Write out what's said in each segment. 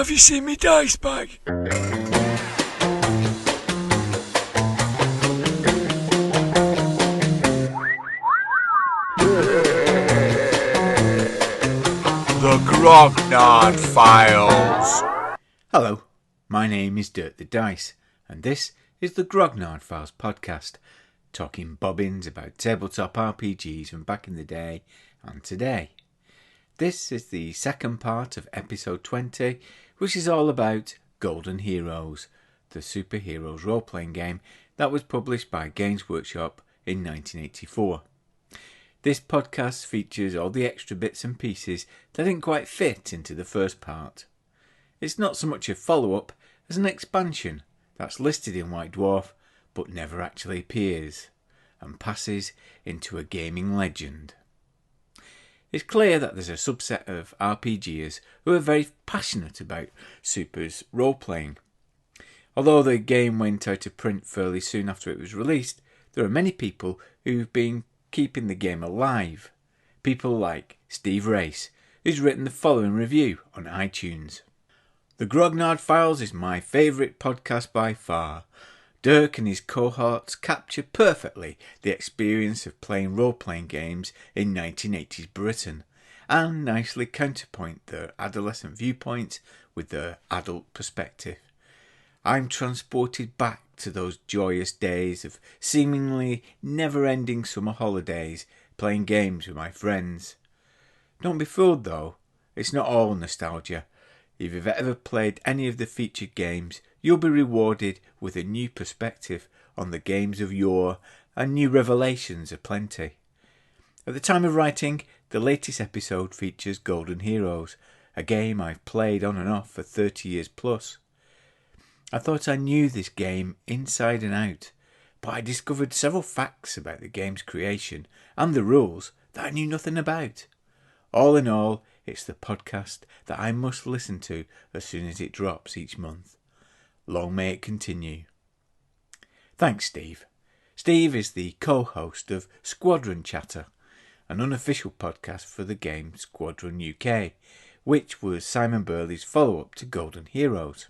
Have you seen me dice bag? The Grognard Files. Hello, my name is Dirk the Dice, and this is the Grognard Files podcast, talking bobbins about tabletop RPGs from back in the day and today. This is the second part of episode 20, which is all about Golden Heroes, the superheroes role-playing game that was published by Games Workshop in 1984. This podcast features all the extra bits and pieces that didn't quite fit into the first part. It's not so much a follow-up as an expansion that's listed in White Dwarf but never actually appears and passes into a gaming legend. It's clear that there's a subset of RPGers who are very passionate about Super's role-playing. Although the game went out of print fairly soon after it was released, there are many people who've been keeping the game alive. People like Steve Race, who's written the following review on iTunes. The Grognard Files is my favourite podcast by far. Dirk and his cohorts capture perfectly the experience of playing role-playing games in 1980s Britain and nicely counterpoint their adolescent viewpoints with their adult perspective. I'm transported back to those joyous days of seemingly never-ending summer holidays playing games with my friends. Don't be fooled though, it's not all nostalgia. If you've ever played any of the featured games, you'll be rewarded with a new perspective on the games of yore and new revelations aplenty. At the time of writing, the latest episode features Golden Heroes, a game I've played on and off for 30 years plus. I thought I knew this game inside and out, but I discovered several facts about the game's creation and the rules that I knew nothing about. All in all, it's the podcast that I must listen to as soon as it drops each month. Long may it continue. Thanks, Steve. Steve is the co-host of Squadron Chatter, an unofficial podcast for the game Squadron UK, which was Simon Burley's follow-up to Golden Heroes.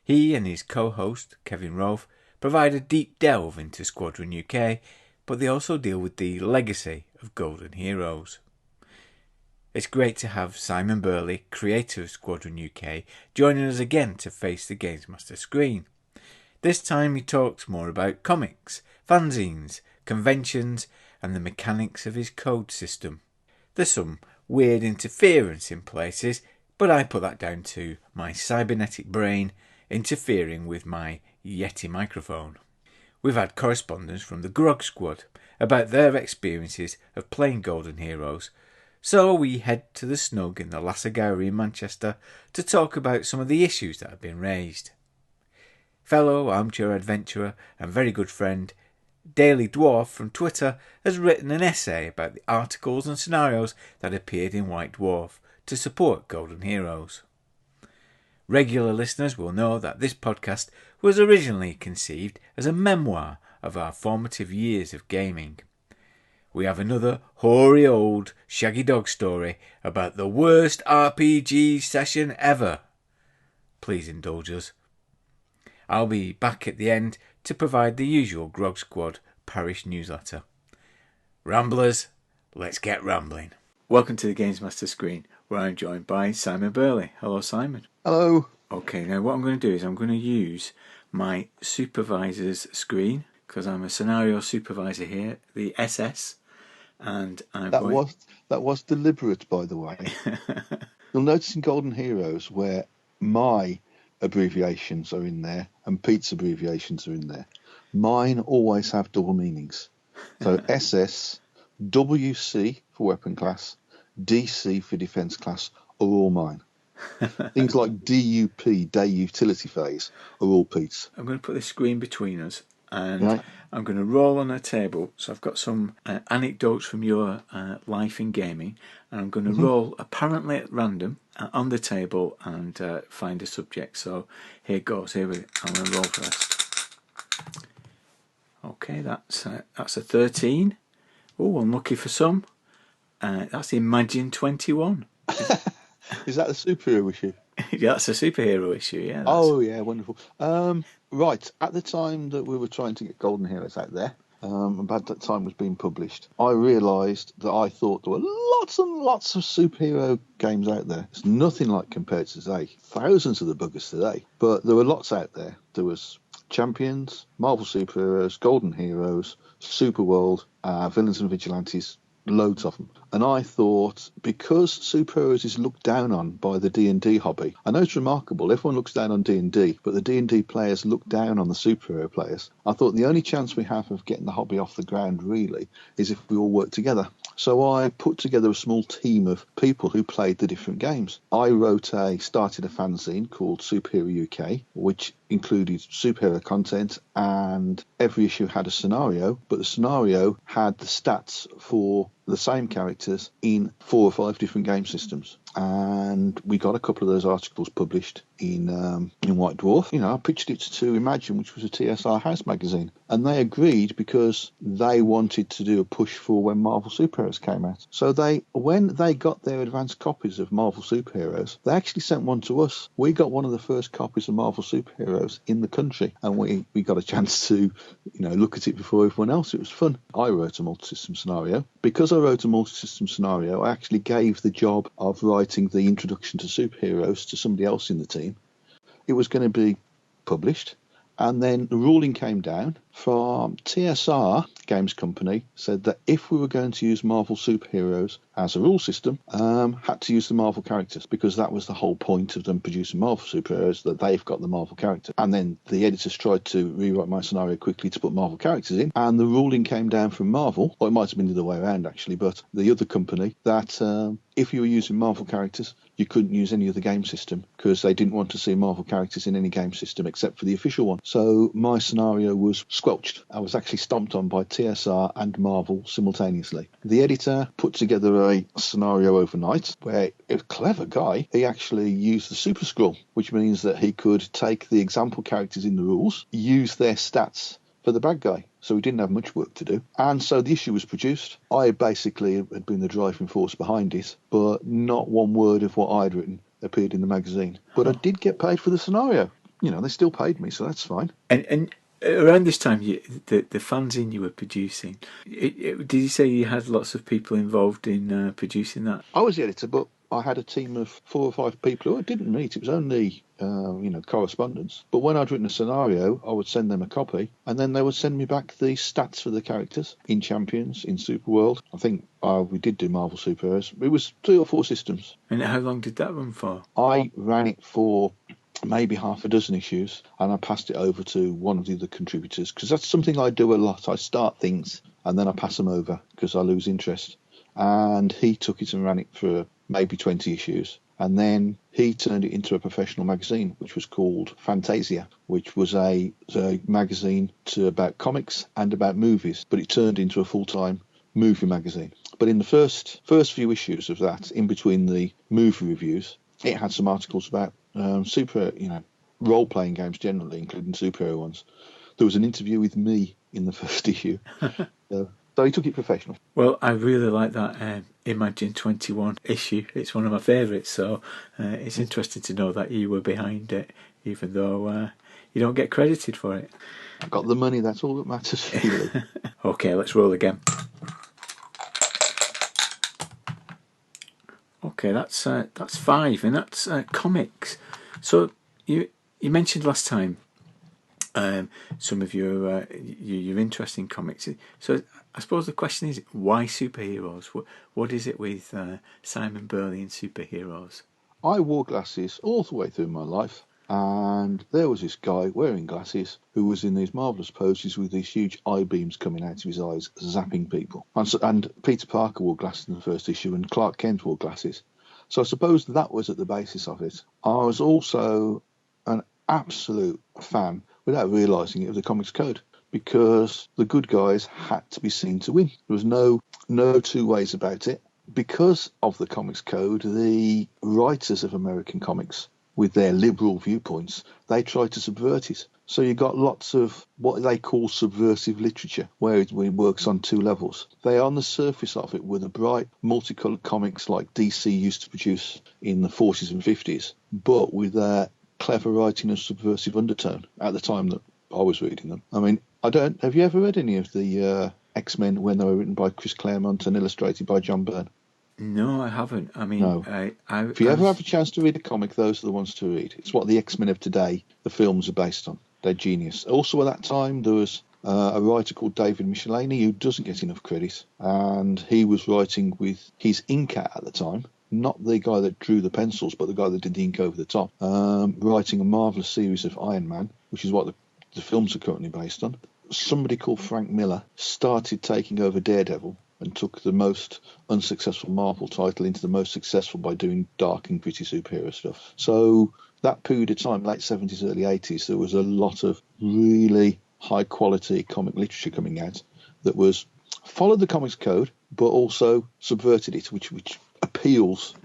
He and his co-host, Kevin Rolfe, provide a deep delve into Squadron UK, but they also deal with the legacy of Golden Heroes. It's great to have Simon Burley, creator of Squadron UK, joining us again to face the Games Master screen. This time he talks more about comics, fanzines, conventions, and the mechanics of his code system. There's some weird interference in places, but I put that down to my cybernetic brain interfering with my Yeti microphone. We've had correspondence from the Grog Squad about their experiences of playing Golden Heroes, so we head to the Snug in the Lasser Gallery in Manchester to talk about some of the issues that have been raised. Fellow armchair adventurer and very good friend Daily Dwarf from Twitter has written an essay about the articles and scenarios that appeared in White Dwarf to support Golden Heroes. Regular listeners will know that this podcast was originally conceived as a memoir of our formative years of gaming. We have another hoary old Shaggy Dog story about the worst RPG session ever. Please indulge us. I'll be back at the end to provide the usual Grog Squad parish newsletter. Ramblers, let's get rambling. Welcome to the Games Master screen, where I'm joined by Simon Burley. Hello, Simon. Hello. Okay, now what I'm going to do is I'm going to use my supervisor's screen, because I'm a scenario supervisor here, the SS, and that was deliberate, by the way. You'll notice in Golden Heroes where my abbreviations are in there and Pete's abbreviations are in there. Mine always have double meanings. So SS, WC for weapon class, DC for defence class are all mine. Things like DUP, day utility phase, are all Pete's. I'm going to put this screen between us and I'm going to roll on a table. So I've got some anecdotes from your life in gaming, and I'm going to roll apparently at random on the table and find a subject. So here goes. I'm going to roll first. Okay, that's a 13. Oh, unlucky for some. That's Imagine 21. Is that the superhero issue? Yeah, that's a superhero issue, yeah. Oh, yeah, wonderful. Right, at the time that we were trying to get Golden Heroes out there, about that time was being published, I realised that I thought there were lots and lots of superhero games out there. It's nothing like compared to today. Thousands of the buggers today. But there were lots out there. There was Champions, Marvel Superheroes, Golden Heroes, Superworld, Villains and Vigilantes, loads of them. And I thought, because superheroes is looked down on by the D&D hobby, I know it's remarkable, everyone looks down on D&D, but the D&D players look down on the superhero players. I thought the only chance we have of getting the hobby off the ground, really, is if we all work together. So I put together a small team of people who played the different games. I started a fanzine called Superhero UK, which included superhero content, and every issue had a scenario, but the scenario had the stats for the same characters in 4 or 5 different game systems. And we got a couple of those articles published in White Dwarf. I pitched it to Imagine, which was a TSR house magazine, and they agreed because they wanted to do a push for when Marvel Superheroes came out. So when they got their advanced copies of Marvel Superheroes, they actually sent one to us. We got one of the first copies of Marvel Superheroes in the country, and we got a chance to look at it before everyone else. It was fun. I wrote a multi-system scenario. Because I wrote a multi-system scenario, I actually gave the job of writing the introduction to superheroes to somebody else in the team. It was going to be published, and then the ruling came down from TSR Games Company, said that if we were going to use Marvel Superheroes as a rule system, had to use the Marvel characters, because that was the whole point of them producing Marvel Superheroes, that they've got the Marvel character. And then the editors tried to rewrite my scenario quickly to put Marvel characters in, and the ruling came down from Marvel, or it might have been the other way around actually, but the other company, that if you were using Marvel characters, you couldn't use any other game system, because they didn't want to see Marvel characters in any game system except for the official one. So my scenario was squelched. I was actually stomped on by TSR and Marvel simultaneously. The editor put together a scenario overnight where a clever guy, he actually used the super scroll, which means that he could take the example characters in the rules, use their stats for the bad guy. So we didn't have much work to do. And so the issue was produced. I basically had been the driving force behind it, but not one word of what I'd written appeared in the magazine. But I did get paid for the scenario. They still paid me, so that's fine. And around this time, the fanzine you were producing, did you say you had lots of people involved in producing that? I was the editor, but I had a team of 4 or 5 people who I didn't meet. It was only correspondence. But when I'd written a scenario, I would send them a copy, and then they would send me back the stats for the characters in Champions, in Superworld. I think we did do Marvel Superheroes. It was 3 or 4 systems. And how long did that run for? I ran it for maybe half a dozen issues, and I passed it over to one of the other contributors, because that's something I do a lot. I start things and then I pass them over because I lose interest. And he took it and ran it for maybe 20 issues. And then he turned it into a professional magazine, which was called Fantasia, which was a magazine about comics and about movies, but it turned into a full-time movie magazine. But in the first few issues of that, in between the movie reviews, it had some articles about role-playing games generally, including superhero ones. There was an interview with me in the first issue. So he took it professional. Well, I really like that Imagine 21 issue. It's one of my favourites, so it's interesting to know that you were behind it, even though you don't get credited for it. I got the money, that's all that matters, really. Okay, let's roll again. Okay, that's 5, and that's comics. So you mentioned last time some of your interest in comics. So I suppose the question is, why superheroes? What is it with Simon Burley and superheroes? I wore glasses all the way through my life, and there was this guy wearing glasses who was in these marvellous poses with these huge eye beams coming out of his eyes, zapping people. And Peter Parker wore glasses in the first issue, and Clark Kent wore glasses. So I suppose that was at the basis of it. I was also an absolute fan, without realising it, of the Comics Code, because the good guys had to be seen to win. There was no 2 ways about it. Because of the Comics Code, the writers of American comics with their liberal viewpoints, they try to subvert it. So you got lots of what they call subversive literature, where it works on two levels. They on the surface of it were the bright, multicoloured comics like DC used to produce in the 40s and 50s, but with a clever writing and subversive undertone at the time that I was reading them. I mean, have you ever read any of the X-Men when they were written by Chris Claremont and illustrated by John Byrne? No, I haven't. I mean, No. If you ever have a chance to read a comic, those are the ones to read. It's what the X-Men of today, the films are based on. They're genius. Also at that time, there was a writer called David Michelinie who doesn't get enough credit, and he was writing with his inker at the time, not the guy that drew the pencils, but the guy that did the ink over the top, writing a marvellous series of Iron Man, which is what the films are currently based on. Somebody called Frank Miller started taking over Daredevil and took the most unsuccessful Marvel title into the most successful by doing dark and gritty superhero stuff. So that period of time, late 70s, early 80s, there was a lot of really high quality comic literature coming out that was followed the comics code but also subverted it, which appeals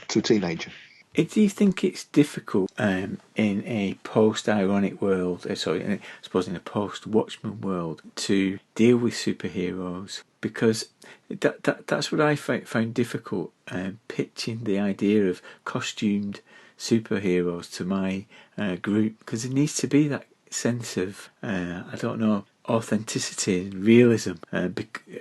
to a teenager. Do you think it's difficult in a post-ironic world, I suppose in a post-Watchmen world, to deal with superheroes? Because that's what I found difficult, pitching the idea of costumed superheroes to my group, because there needs to be that sense of, authenticity and realism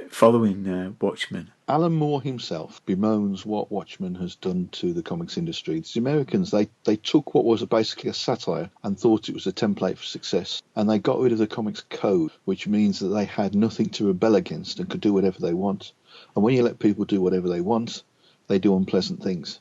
following Watchmen. Alan Moore himself bemoans what Watchmen has done to the comics industry. The Americans, they took what was basically a satire and thought it was a template for success, and they got rid of the comics code, which means that they had nothing to rebel against and could do whatever they want. And when you let people do whatever they want, they do unpleasant things.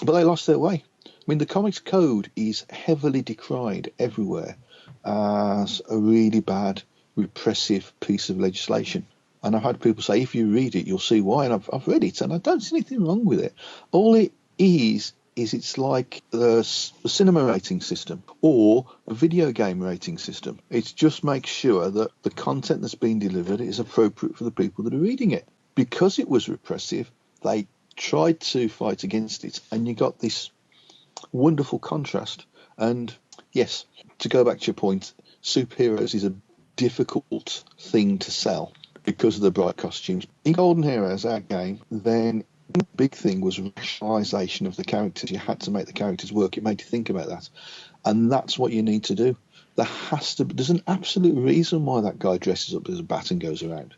But they lost their way. I mean, the comics code is heavily decried everywhere as a really bad, repressive piece of legislation. And I've had people say, if you read it, you'll see why. And I've read it, and I don't see anything wrong with it. All it is it's like a cinema rating system or a video game rating system. It just makes sure that the content that's being delivered is appropriate for the people that are reading it. Because it was repressive, they tried to fight against it, and you got this wonderful contrast. And yes, to go back to your point, superheroes is a difficult thing to sell because of the bright costumes. In Golden Heroes, our game, then the big thing was rationalisation of the characters. You had to make the characters work. It made you think about that. And that's what you need to do. There's an absolute reason why that guy dresses up as a bat and goes around.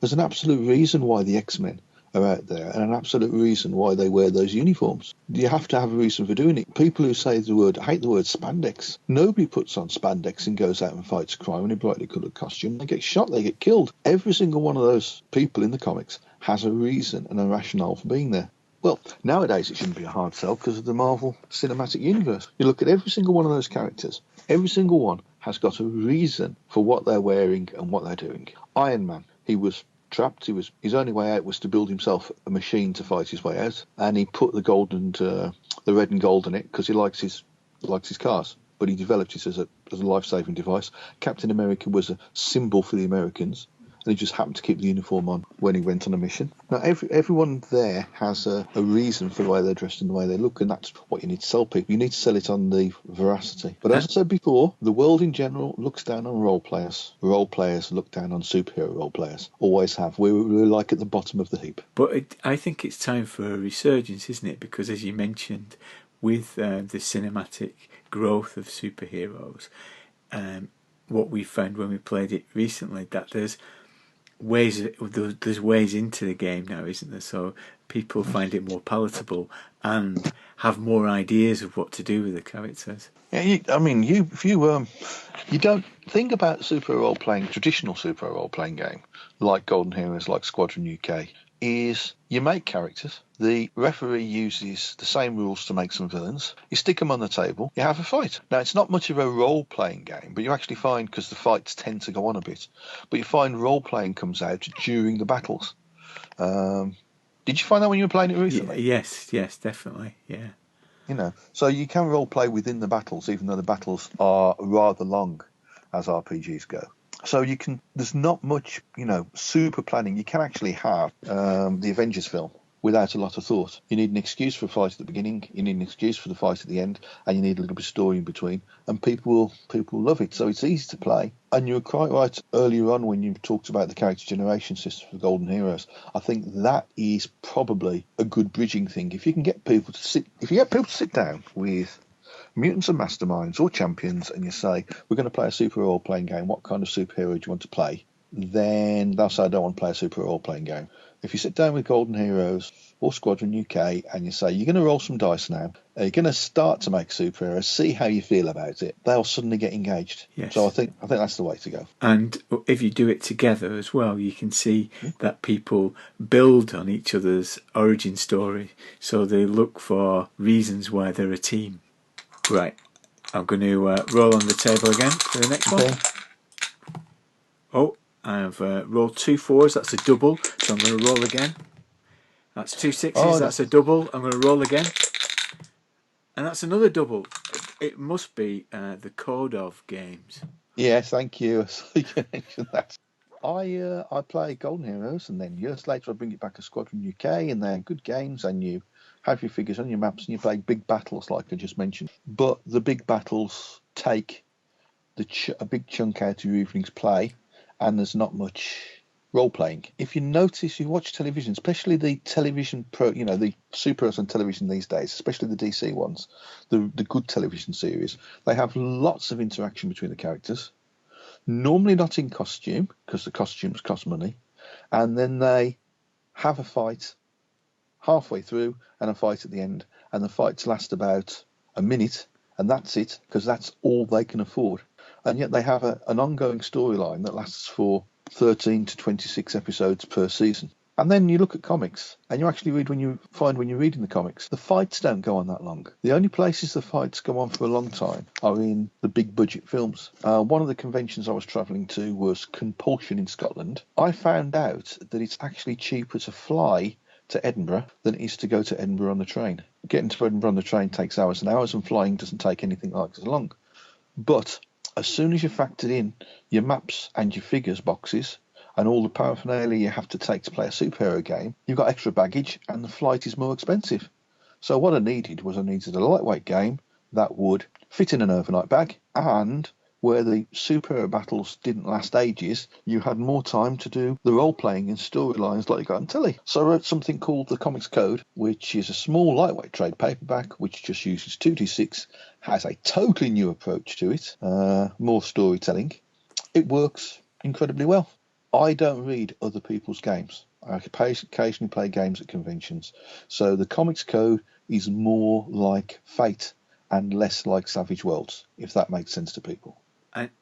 There's an absolute reason why the X-Men are out there, and an absolute reason why they wear those uniforms. You have to have a reason for doing it. People who say hate the word spandex. Nobody puts on spandex and goes out and fights crime in a brightly coloured costume. They get shot, they get killed. Every single one of those people in the comics has a reason and a rationale for being there. Well, nowadays it shouldn't be a hard sell because of the Marvel Cinematic Universe. You look at every single one of those characters, every single one has got a reason for what they're wearing and what they're doing. Iron Man, he was trapped. His only way out was to build himself a machine to fight his way out, and he put the red and gold in it because he likes his cars. But he developed it as a life-saving device. Captain America was a symbol for the Americans, and he just happened to keep the uniform on when he went on a mission. Now, everyone there has a reason for the way they're dressed and the way they look, and that's what you need to sell people. You need to sell it on the veracity. But as I said before, the world in general looks down on role players. Role players look down on superhero role players. Always have. We're like at the bottom of the heap. But I think it's time for a resurgence, isn't it? Because as you mentioned, with the cinematic growth of superheroes, what we found when we played it recently, that there's ways into the game now, isn't there? So people find it more palatable and have more ideas of what to do with the characters. Yeah, if you don't think about traditional super role playing game like Golden Heroes, like Squadron UK, is you make characters. The referee uses the same rules to make some villains. You stick them on the table. You have a fight. Now, it's not much of a role-playing game, but you actually find, because the fights tend to go on a bit, but you find role-playing comes out during the battles. Did you find that when you were playing it recently? Yes, definitely, yeah. So you can role-play within the battles, even though the battles are rather long as RPGs go. So there's not much, super planning. You can actually have the Avengers film without a lot of thought. You need an excuse for a fight at the beginning, you need an excuse for the fight at the end, and you need a little bit of story in between, and people will love it. So it's easy to play. And you were quite right earlier on when you talked about the character generation system for Golden Heroes. I think that is probably a good bridging thing. If you get people to sit down with mutants and masterminds or champions, and you say, we're going to play a super role-playing game, what kind of superhero do you want to play? Then they'll say, I don't want to play a super role-playing game. If you sit down with Golden Heroes or Squadron UK and you say, you're going to roll some dice now, you're going to start to make superheroes, see how you feel about it, they'll suddenly get engaged. Yes. So I think that's the way to go. And if you do it together as well, you can see that people build on each other's origin story. So they look for reasons why they're a team. Right. I'm going to roll on the table again for the next one. Oh, I've rolled 2 4s. That's a double. So I'm going to roll again. That's 2 6s. That's a double. I'm going to roll again. And that's another double. It must be the code of games. Yeah, thank you. So you can mention that. I play Golden Heroes, and then years later I bring it back to Squadron UK, and they're good games, and you have your figures on your maps, and you play big battles like I just mentioned. But the big battles take a big chunk out of your evening's play, and there's not much role-playing. If you notice, you watch television, especially the television the superheroes on television these days, especially the DC ones, the good television series, they have lots of interaction between the characters. Normally not in costume, because the costumes cost money, and then they have a fight halfway through and a fight at the end, and the fights last about a minute, and that's it, because that's all they can afford. And yet they have an ongoing storyline that lasts for 13 to 26 episodes per season. And then you look at comics, and you actually read when you're reading the comics, the fights don't go on that long. The only places the fights go on for a long time are in the big budget films. One of the conventions I was travelling to was Compulsion in Scotland. I found out that it's actually cheaper to fly to Edinburgh than it is to go to Edinburgh on the train. Getting to Edinburgh on the train takes hours and hours, and flying doesn't take anything like as long. But as soon as you factored in your maps and your figures boxes and all the paraphernalia you have to take to play a superhero game, you've got extra baggage and the flight is more expensive. So what I needed a lightweight game that would fit in an overnight bag, and where the superhero battles didn't last ages, you had more time to do the role-playing and storylines like you got on telly. So I wrote something called the Comics Code, which is a small lightweight trade paperback which just uses 2d6, has a totally new approach to it, more storytelling. It works incredibly well. I don't read other people's games. I occasionally play games at conventions. So the Comics Code is more like Fate and less like Savage Worlds, if that makes sense to people.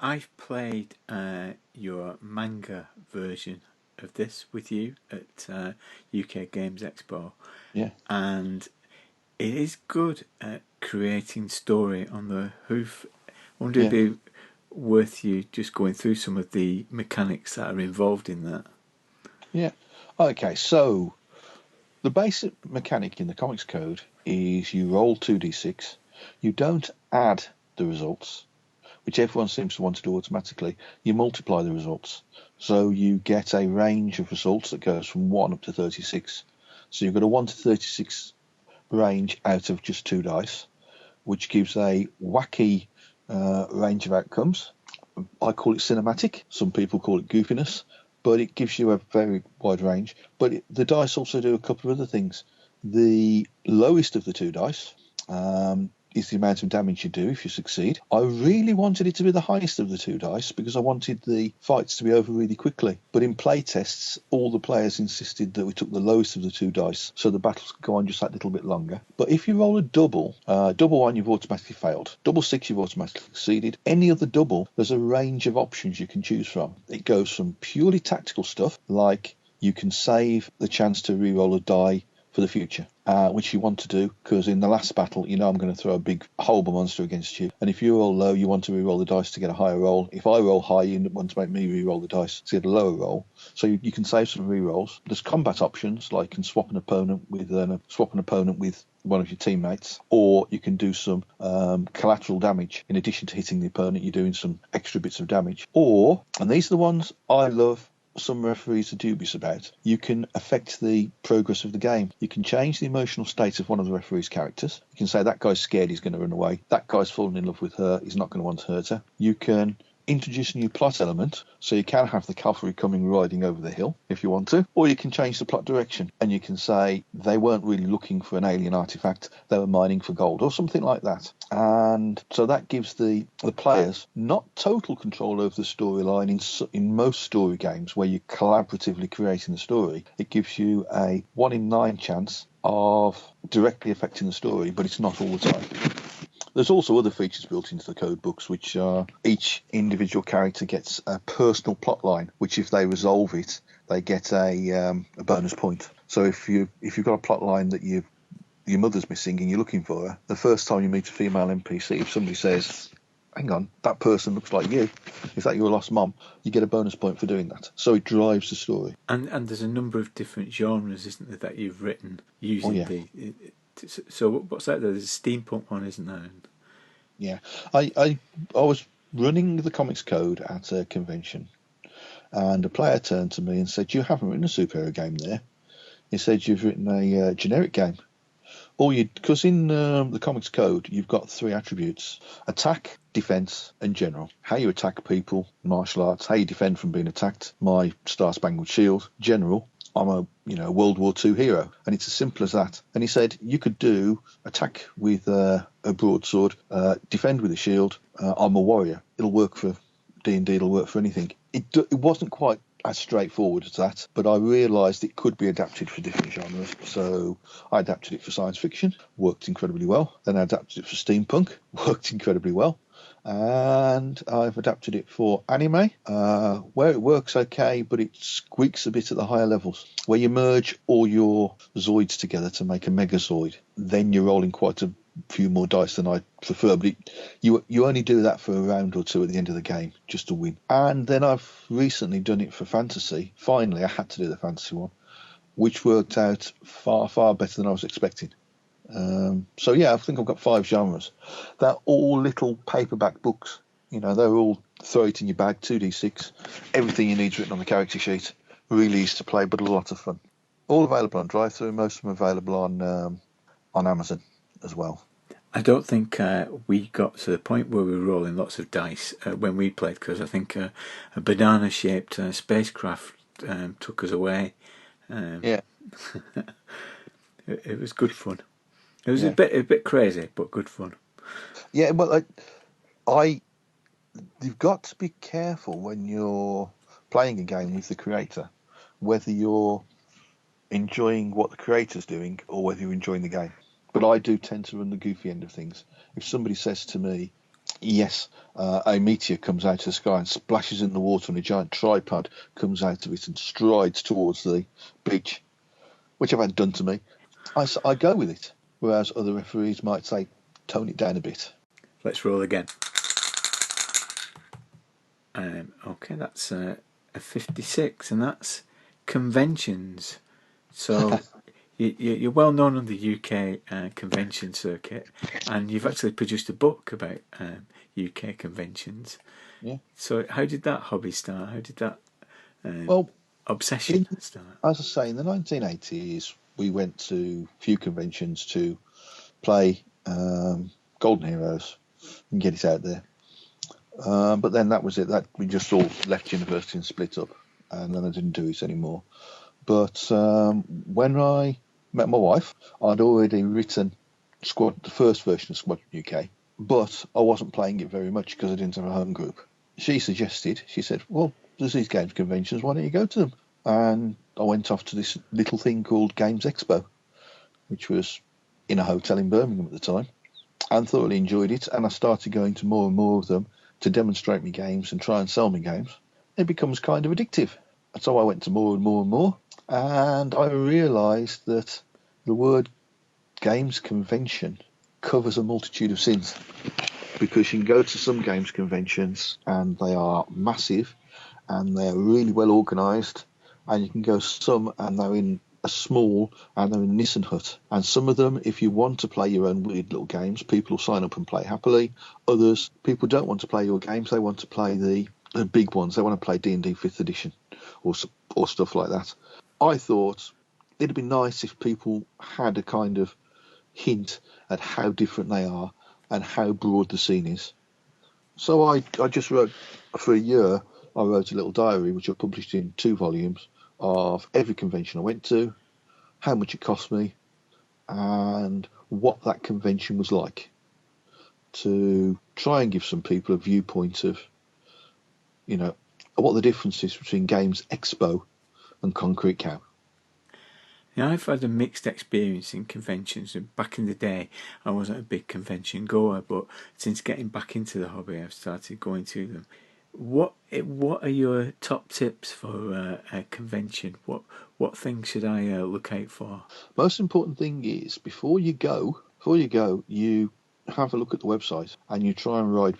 I've played your manga version of this with you at UK Games Expo. Yeah. And it is good at creating story on the hoof. I wonder if it'd be worth you just going through some of the mechanics that are involved in that. Yeah. Okay, so the basic mechanic in the Comics Code is you roll 2d6. You don't add the results, which everyone seems to want to do automatically. You multiply the results. So you get a range of results that goes from 1 up to 36. So you've got a 1 to 36 range out of just 2 dice, which gives a wacky range of outcomes. I call it cinematic. Some people call it goofiness, but it gives you a very wide range. But the dice also do a couple of other things. The lowest of the 2 dice is the amount of damage you do if you succeed. I really wanted it to be the highest of the 2 dice because I wanted the fights to be over really quickly. But in play tests, all the players insisted that we took the lowest of the 2 dice, so the battles could go on just that little bit longer. But if you roll a double 1, you've automatically failed. Double 6, you've automatically succeeded. Any other double, there's a range of options you can choose from. It goes from purely tactical stuff, like you can save the chance to re-roll a die for the future, which you want to do because in the last battle, I'm going to throw a big horrible monster against you, and if you roll low, you want to re-roll the dice to get a higher roll. If I roll high, you want to make me re-roll the dice to get a lower roll. So you can save some re-rolls. There's combat options, like you can swap an opponent with one of your teammates, or you can do some collateral damage. In addition to hitting the opponent, you're doing some extra bits of damage. And these are the ones I love, some referees are dubious about, you can affect the progress of the game. You can change the emotional state of one of the referee's characters. You can say that guy's scared, he's going to run away. That guy's fallen in love with her, he's not going to want to hurt her. You can introduce a new plot element, so you can have the cavalry coming riding over the hill if you want to, or you can change the plot direction and you can say they weren't really looking for an alien artifact, they were mining for gold or something like that. And so that gives the players not total control over the storyline. In most story games where you're collaboratively creating the story, it gives you a 1 in 9 chance of directly affecting the story, but it's not all the time. There's also other features built into the code books, which are each individual character gets a personal plot line, which if they resolve it, they get a bonus point. So if you've got a plot line that your mother's missing and you're looking for her, the first time you meet a female NPC, if somebody says, hang on, that person looks like you, is that your lost mom, you get a bonus point for doing that. So it drives the story. And there's a number of different genres, isn't there, that you've written using So what's that? There's a steampunk one, isn't there? Yeah. I was running the comics code at a convention, and a player turned to me and said, you haven't written a superhero game there. He said, you've written a generic game. Because in the comics code, you've got 3 attributes: attack, defense, and general. How you attack people, martial arts. How you defend from being attacked, my Star Spangled Shield. General, I'm a World War II hero, and it's as simple as that. And he said you could do attack with a broadsword, defend with a shield. I'm a warrior. It'll work for D&D. It'll work for anything. It wasn't quite as straightforward as that, but I realised it could be adapted for different genres. So I adapted it for science fiction, worked incredibly well. Then I adapted it for steampunk, worked incredibly well. And I've adapted it for anime, where it works okay, but it squeaks a bit at the higher levels. Where you merge all your Zoids together to make a Megazord, then you're rolling quite a few more dice than I prefer, but you only do that for a round or two at the end of the game, just to win. And then I've recently done it for fantasy. Finally, I had to do the fantasy one, which worked out far, far better than I was expecting. So yeah, I think I've got 5 genres. They're all little paperback books. They're all throw it in your bag, 2d6, everything you need's written on the character sheet. Really easy to play, but a lot of fun. All available on drive-through. Most of them available on Amazon as well. I don't think we got to the point where we were rolling lots of dice when we played, because I think a banana-shaped spacecraft took us away. Yeah. It was good fun. It was a bit crazy, but good fun. Yeah, well, you've got to be careful when you're playing a game with the creator, whether you're enjoying what the creator's doing or whether you're enjoying the game. But I do tend to run the goofy end of things. If somebody says to me, yes, a meteor comes out of the sky and splashes in the water and a giant tripod comes out of it and strides towards the beach, which I've had done to me, I go with it. Whereas other referees might say, tone it down a bit. Let's roll again. Okay, that's a 56, and that's conventions. So you're well known on the UK convention circuit, and you've actually produced a book about UK conventions. Yeah. So how did that hobby start? How did that obsession start? As I say, in the 1980s, we went to a few conventions to play Golden Heroes and get it out there. But then that was it. That we just all left university and split up, and then I didn't do it anymore. But when I met my wife, I'd already written the first version of Squadron UK, but I wasn't playing it very much because I didn't have a home group. She said, well, there's these games conventions, why don't you go to them? And I went off to this little thing called Games Expo, which was in a hotel in Birmingham at the time, and thoroughly enjoyed it. And I started going to more and more of them to demonstrate my games and try and sell my games. It becomes kind of addictive. And so I went to more and more and more, and I realised that the word games convention covers a multitude of sins, because you can go to some games conventions and they are massive and they're really well organised, and you can go some and they're in a small and they're in Nissen hut. And some of them, if you want to play your own weird little games, people will sign up and play happily. Others, people don't want to play your games, they want to play the the big ones, they want to play D&D 5th edition or stuff like that. I thought it'd be nice if people had a kind of hint at how different they are and how broad the scene is. So I just wrote, for a year, I wrote a little diary which I published in 2 volumes of every convention I went to, how much it cost me, and what that convention was like, to try and give some people a viewpoint of, what the difference is between Games Expo and Concrete Cow. Now, I've had a mixed experience in conventions. Back in the day, I wasn't a big convention goer, but since getting back into the hobby, I've started going to them. What are your top tips for a convention? What things should I look out for? Most important thing is before you go, you have a look at the website and you try and read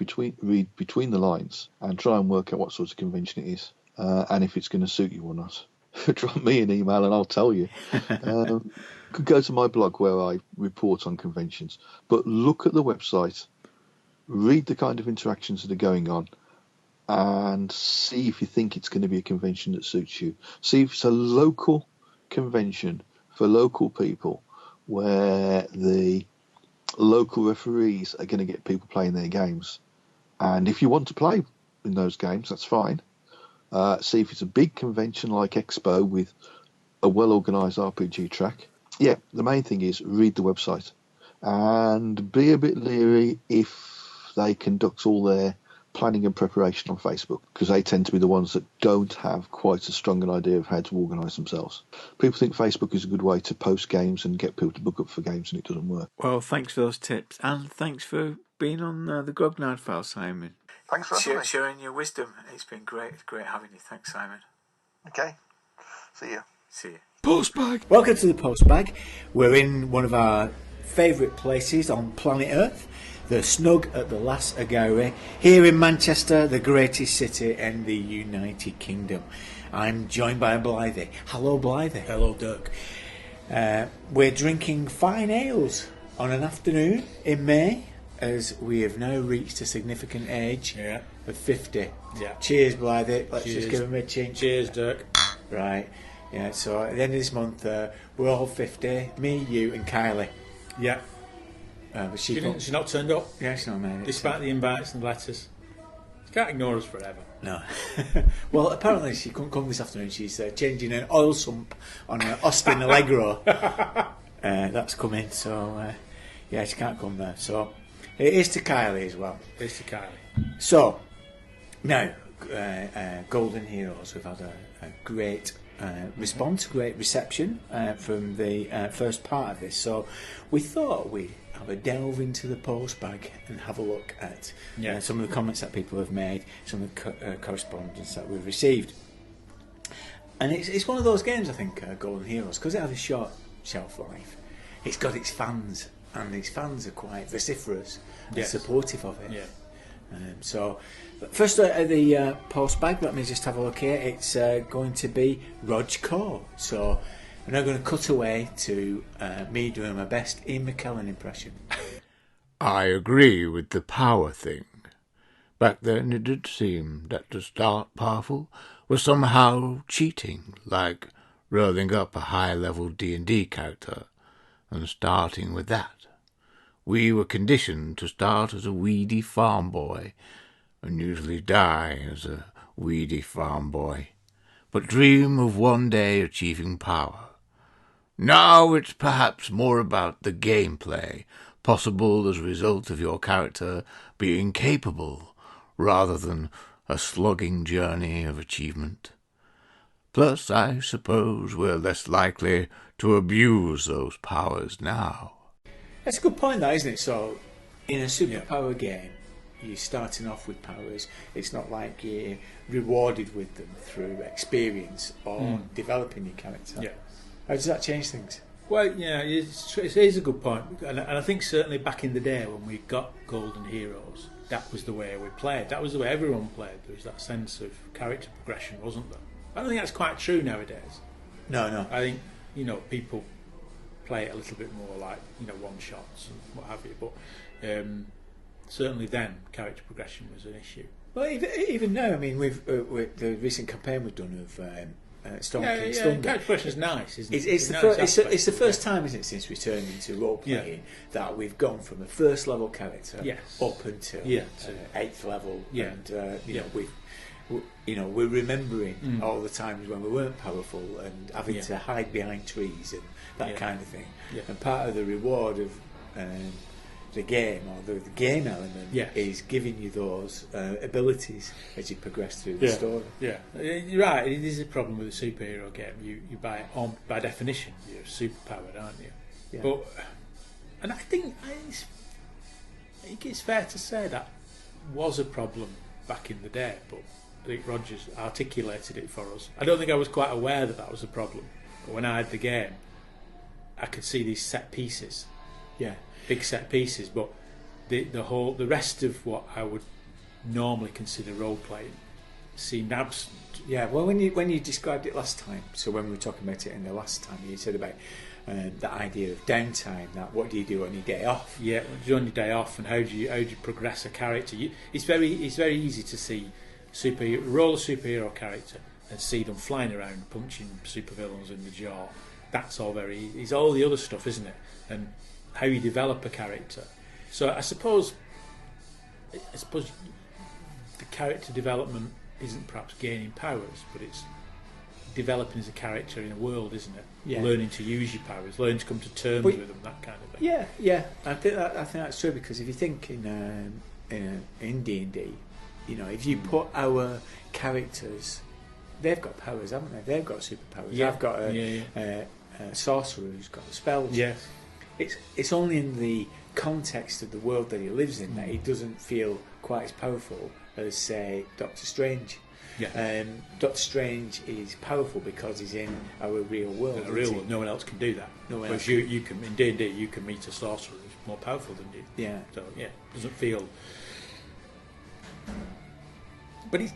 between the lines and try and work out what sort of convention it is and if it's going to suit you or not. Drop me an email and I'll tell you. Could go to my blog where I report on conventions, but look at the website, read the kind of interactions that are going on, and see if you think it's going to be a convention that suits you. See if it's a local convention for local people where the local referees are going to get people playing their games. And if you want to play in those games, that's fine. See if it's a big convention like Expo with a well-organised RPG track. Yeah, the main thing is read the website and be a bit leery if they conduct all their planning and preparation on Facebook, because they tend to be the ones that don't have quite as strong an idea of how to organise themselves. People think Facebook is a good way to post games and get people to book up for games, and it doesn't work. Well, thanks for those tips, and thanks for being on the Grognard File, Simon. Thanks for having me. Sharing your wisdom. It's been great. It's great having you. Thanks, Simon. Okay. See you. See you. Postbag. Welcome to the Postbag. We're in one of our favourite places on planet Earth, the Snug at the Las Agaire, here in Manchester, the greatest city in the United Kingdom. I'm joined by Blythe. Hello, Blythe. Hello, Dirk. We're drinking fine ales on an afternoon in May, as we have now reached a significant age of 50. Yeah. Cheers, Blythe. Let's Cheers. just give him a chink. Cheers, Dirk. Right. Yeah, so at the end of this month, we're all 50. Me, you and Kylie. Yeah. But She's not turned up, Yeah, she's not made it. despite the invites and letters. She can't ignore us forever. No. Well, apparently she couldn't come this afternoon. She's changing an oil sump on an Austin Allegro. That's coming, so yeah, she can't come there. So it is to Kylie as well. It's to Kylie. So now, Golden Heroes. We've had a great response, great reception from the first part of this. So we thought we'd have a delve into the postbag and have a look at some of the comments that people have made, some of the correspondence that we've received. And it's one of those games, I think, Golden Heroes, because it has a short shelf life. It's got its fans, and its fans are quite vociferous and supportive of it. Yeah. So, first the postbag, let me just have a look here. It's going to be Rog Core. So, I'm now going to cut away to me doing my best Ian McKellen impression. I agree with the power thing. Back then it did seem that to start powerful was somehow cheating, like rolling up a high-level D&D character and starting with that. We were conditioned to start as a weedy farm boy and usually die as a weedy farm boy, but dream of one day achieving power. Now it's perhaps more about the gameplay, possible as a result of your character being capable, rather than a slugging journey of achievement. Plus, I suppose we're less likely to abuse those powers now. That's a good point, that, isn't it? So, in a superpower game, you're starting off with powers. It's not like you're rewarded with them through experience or developing your character. Yeah. How does that change things? Well, yeah, it is a good point. And I think certainly back in the day when we got Golden Heroes, that was the way we played. That was the way everyone played. There was that sense of character progression, wasn't there? I don't think that's quite true nowadays. No. I think, people play it a little bit more like, one-shots and what have you. But certainly then, character progression was an issue. Well, even now, I mean, with the recent campaign we've done of Storm King's Thunder. Character progression is nice, isn't it? It's the first time, isn't it, since returning to role playing that we've gone from a first level character up until 8th level, and we're remembering all the times when we weren't powerful and having to hide behind trees and that kind of thing. Yeah. And part of the reward of the game, or the game element, is giving you those abilities as you progress through the story. Yeah, you're right. It is a problem with a superhero game. You by definition, you're superpowered, aren't you? Yeah. But, and I think it's fair to say that was a problem back in the day, but I think Rogers articulated it for us. I don't think I was quite aware that was a problem, but when I had the game, I could see these set pieces. Yeah. Big set pieces, but the rest of what I would normally consider role playing seemed absent. Yeah, well, when you described it last time, so when we were talking about it in the last time, you said about the idea of downtime. That what do you do on your day off? Yeah, what do you do on your day off, and how do you progress a character? It's very easy to see roll a superhero character and see them flying around punching supervillains in the jaw. That's all very easy. It's all the other stuff, isn't it? And how you develop a character. So I suppose the character development isn't perhaps gaining powers, but it's developing as a character in a world, isn't it? Yeah. Learning to use your powers, learning to come to terms with them, that kind of thing. Yeah. I think that's true, because if you think in D&D, if you put our characters, they've got powers, haven't they? They've got superpowers. Yeah. I've got a sorcerer who's got spells. Yes. It's only in the context of the world that he lives in that he doesn't feel quite as powerful as, say, Doctor Strange. Yeah. Doctor Strange is powerful because he's in our real world. No one else can do that. Whereas you can, in D&D, you can meet a sorcerer who's more powerful than you. Yeah. So it doesn't feel. But it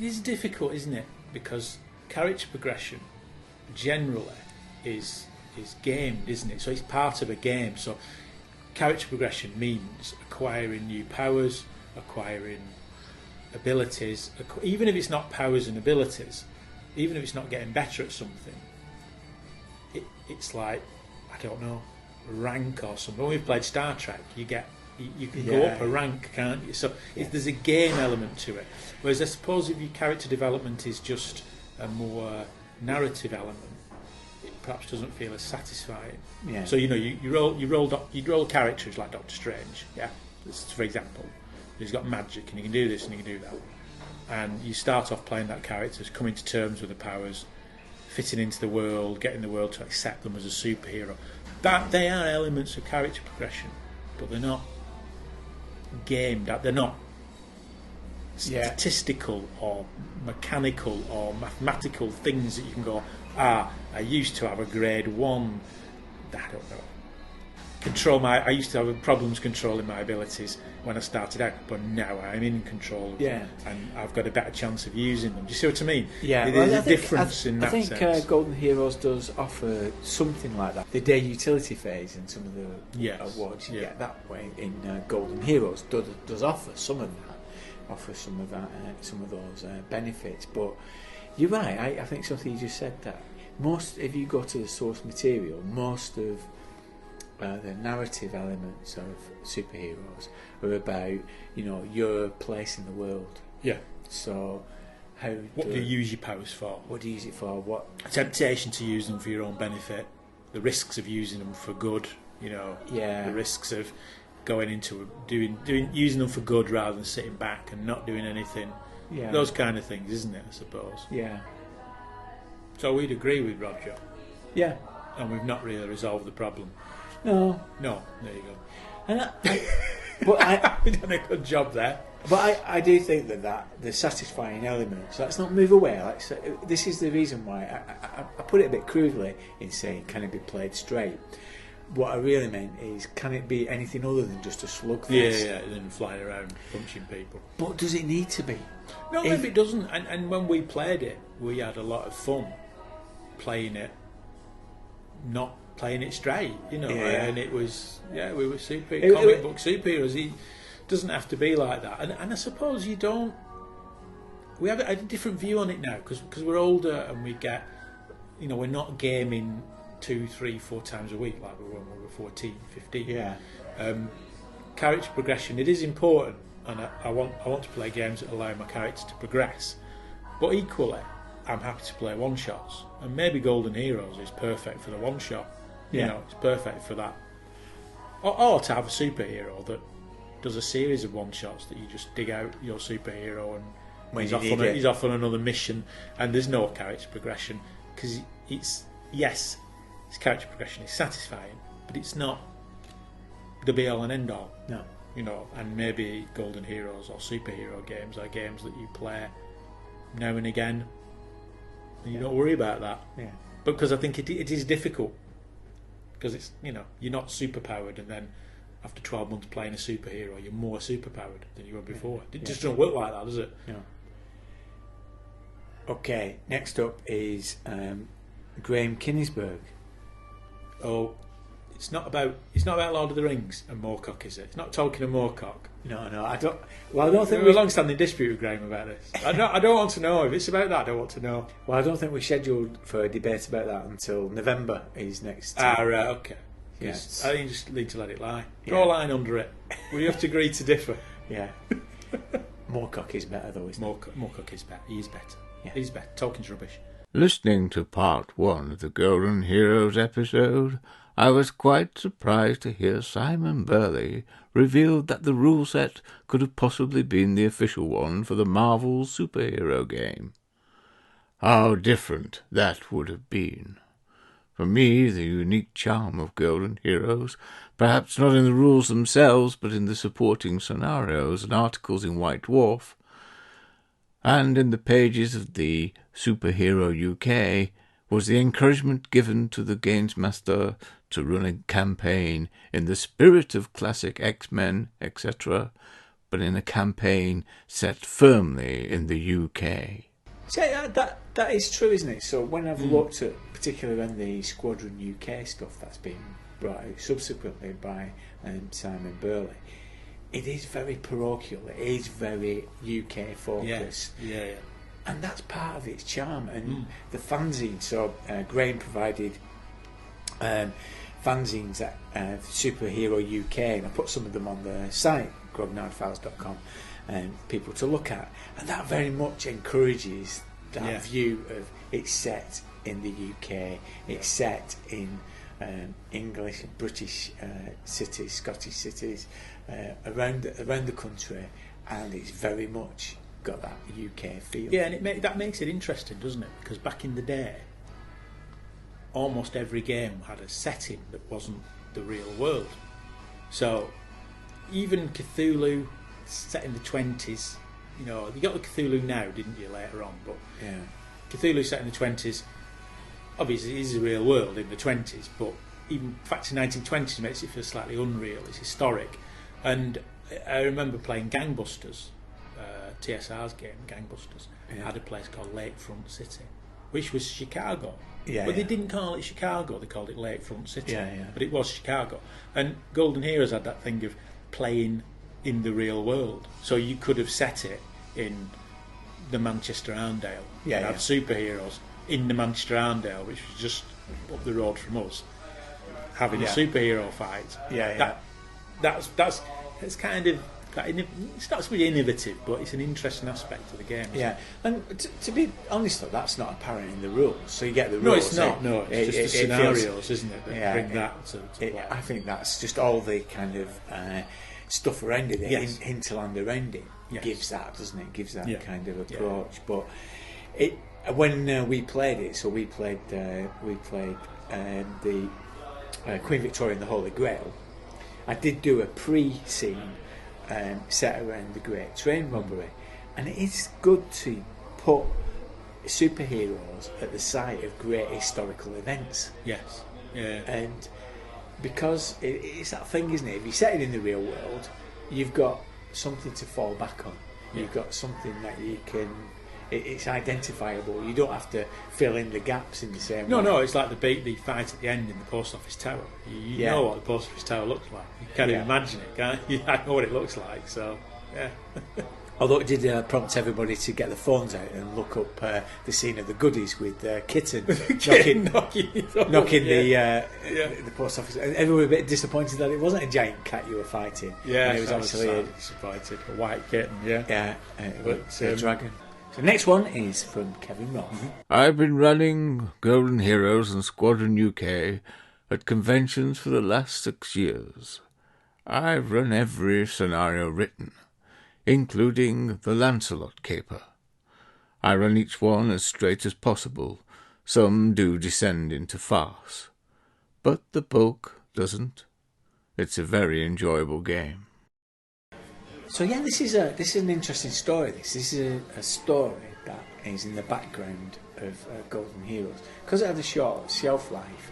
is difficult, isn't it? Because character progression generally is gamed, isn't it? So it's part of a game. So character progression means acquiring new powers, acquiring abilities, even if it's not powers and abilities, even if it's not getting better at something, it's like, I don't know, rank or something. When we've played Star Trek, you can go up a rank, can't you? So there's a game element to it. Whereas I suppose if your character development is just a more narrative element, it perhaps doesn't feel as satisfying. Yeah. So you roll characters like Doctor Strange, for example. He's got magic and he can do this and he can do that. And you start off playing that character, coming to terms with the powers, fitting into the world, getting the world to accept them as a superhero. That they are elements of character progression, but they're not gamed out. They're not statistical or mechanical or mathematical things that you can go, I used to have a grade 1, I don't know, I used to have problems controlling my abilities when I started out, but now I'm in control of them, and I've got a better chance of using them. Do you see what I mean? Yeah, there's a difference in that sense. I think Golden Heroes does offer something like that. The day utility phase and some of the awards you get that way in Golden Heroes does offer some of that, some of those benefits. But you're right. I think something you just said, that if you go to the source material, most of the narrative elements of superheroes are about your place in the world. Yeah. So what do you use your powers for? What do you use it for? What temptation to use them for your own benefit? The risks of using them for good. The risks of going into using them for good rather than sitting back and not doing anything. Yeah. Those kind of things, isn't it? I suppose. Yeah. So we'd agree with Roger. Yeah. And we've not really resolved the problem. No. There you go. And we've done a good job there. But I do think that the satisfying element. So let's not move away. This is the reason why I put it a bit crudely in saying, can it be played straight? What I really meant is, can it be anything other than just a slugfest? Yeah, and flying around punching people. But does it need to be? No, maybe it doesn't. And when we played it, we had a lot of fun playing it, not playing it straight, and it was we were comic book superheroes. doesn't have to be like that. And I suppose you don't. We have a different view on it now because we're older and we get, we're not gaming 2, 3, 4 times a week like we were when we were 14, 15. Yeah. Character progression, it is important, and I want to play games that allow my character to progress. But equally, I'm happy to play one-shots, and maybe Golden Heroes is perfect for the one-shot. It's perfect for that. Or to have a superhero that does a series of one-shots that you just dig out your superhero and he's off on another mission, and there's no character progression because his character progression is satisfying, but it's not the be-all and end-all. No. And maybe Golden Heroes or superhero games are games that you play now and again, and you don't worry about that. Yeah. Because I think it is difficult. Because it's, you're not superpowered, and then after 12 months playing a superhero, you're more superpowered than you were before. It just doesn't work like that, does it? No. Okay, next up is Graham Kinnisberg. Oh, it's not about Lord of the Rings and Moorcock, is it? It's not Tolkien and Moorcock. No, I don't. Well, I don't think we're a long-standing dispute with Graham about this. I don't want to know if it's about that. I don't want to know. Well, I don't think we're scheduled for a debate about that until November. Is next. Right, okay. Yes. I think you just need to let it lie. Draw a line under it. We have to agree to differ. Yeah. Moorcock is better, though, isn't it? Moorcock is better. He is better. Yeah. He's better. Tolkien's rubbish. Listening to part 1 of the Golden Heroes episode, I was quite surprised to hear Simon Burley reveal that the rule set could have possibly been the official one for the Marvel superhero game. How different that would have been. For me, the unique charm of Golden Heroes, perhaps not in the rules themselves, but in the supporting scenarios and articles in White Dwarf, and in the pages of the Superhero UK, was the encouragement given to the games master to run a campaign in the spirit of classic X-Men, etc., but in a campaign set firmly in the UK. So that is true, isn't it? So when I've looked at, particularly when the Squadron UK stuff that's been brought out subsequently by Simon Burley, it is very parochial. It is very UK focused. Yeah. And that's part of its charm. And the fanzine, so Graham provided fanzines at Superhero UK, and I put some of them on the site, grognardfiles.com, people to look at. And that very much encourages that view of it's set in the UK, it's set in English and British cities, Scottish cities, around the country, and it's very much got that UK feel. Yeah, and that makes it interesting, doesn't it? Because back in the day, almost every game had a setting that wasn't the real world. So even Cthulhu, set in the 20s, you got the Cthulhu now, didn't you, later on? But yeah, Cthulhu set in the 20s, obviously it is a real world in the 20s, but even the fact in 1920s makes it feel slightly unreal. It's historic. And I remember playing Gangbusters, TSR's game, Gangbusters, had a place called Lakefront City, which was Chicago. Yeah, but they didn't call it Chicago, they called it Lakefront City. Yeah. But it was Chicago. And Golden Heroes had that thing of playing in the real world. So you could have set it in the Manchester Arndale. Yeah, had superheroes in the Manchester Arndale, which was just up the road from us, having a superhero fight. That's kind of, it's not really innovative, but it's an interesting aspect of the game. Yeah, and to be honest though, that's not apparent in the rules. So you get the rules. No, it's not. No, it's just the scenarios, isn't it? That bring that to play. I think that's just all the kind of stuff around it, hinterland around it, gives that, doesn't it? Gives that kind of approach. But when we played it, so we played the Queen Victoria and the Holy Grail. I did do a pre-scene set around the Great Train Robbery, and it is good to put superheroes at the site of great historical events. Yes. Yeah. And because it's that thing, isn't it? If you set it in the real world, you've got something to fall back on. You've got something that you can it's identifiable. You don't have to fill in the gaps in the same way. No, it's like the fight at the end in the post office tower. You know what the post office tower looks like. You can't even imagine it, can you? I know what it looks like, so, yeah. Although it did prompt everybody to get the phones out and look up the scene of the goodies with Kitten knocking the post office. And everyone was a bit disappointed that it wasn't a giant cat you were fighting. Yeah, it was obviously disappointed. A white kitten, but a dragon. So the next one is from Kevin Roth. I've been running Golden Heroes and Squadron UK at conventions for the last 6 years. I've run every scenario written, including the Lancelot caper. I run each one as straight as possible. Some do descend into farce, but the bulk doesn't. It's a very enjoyable game. So yeah, this is an interesting story. This is a story that is in the background of Golden Heroes because it had a short shelf life.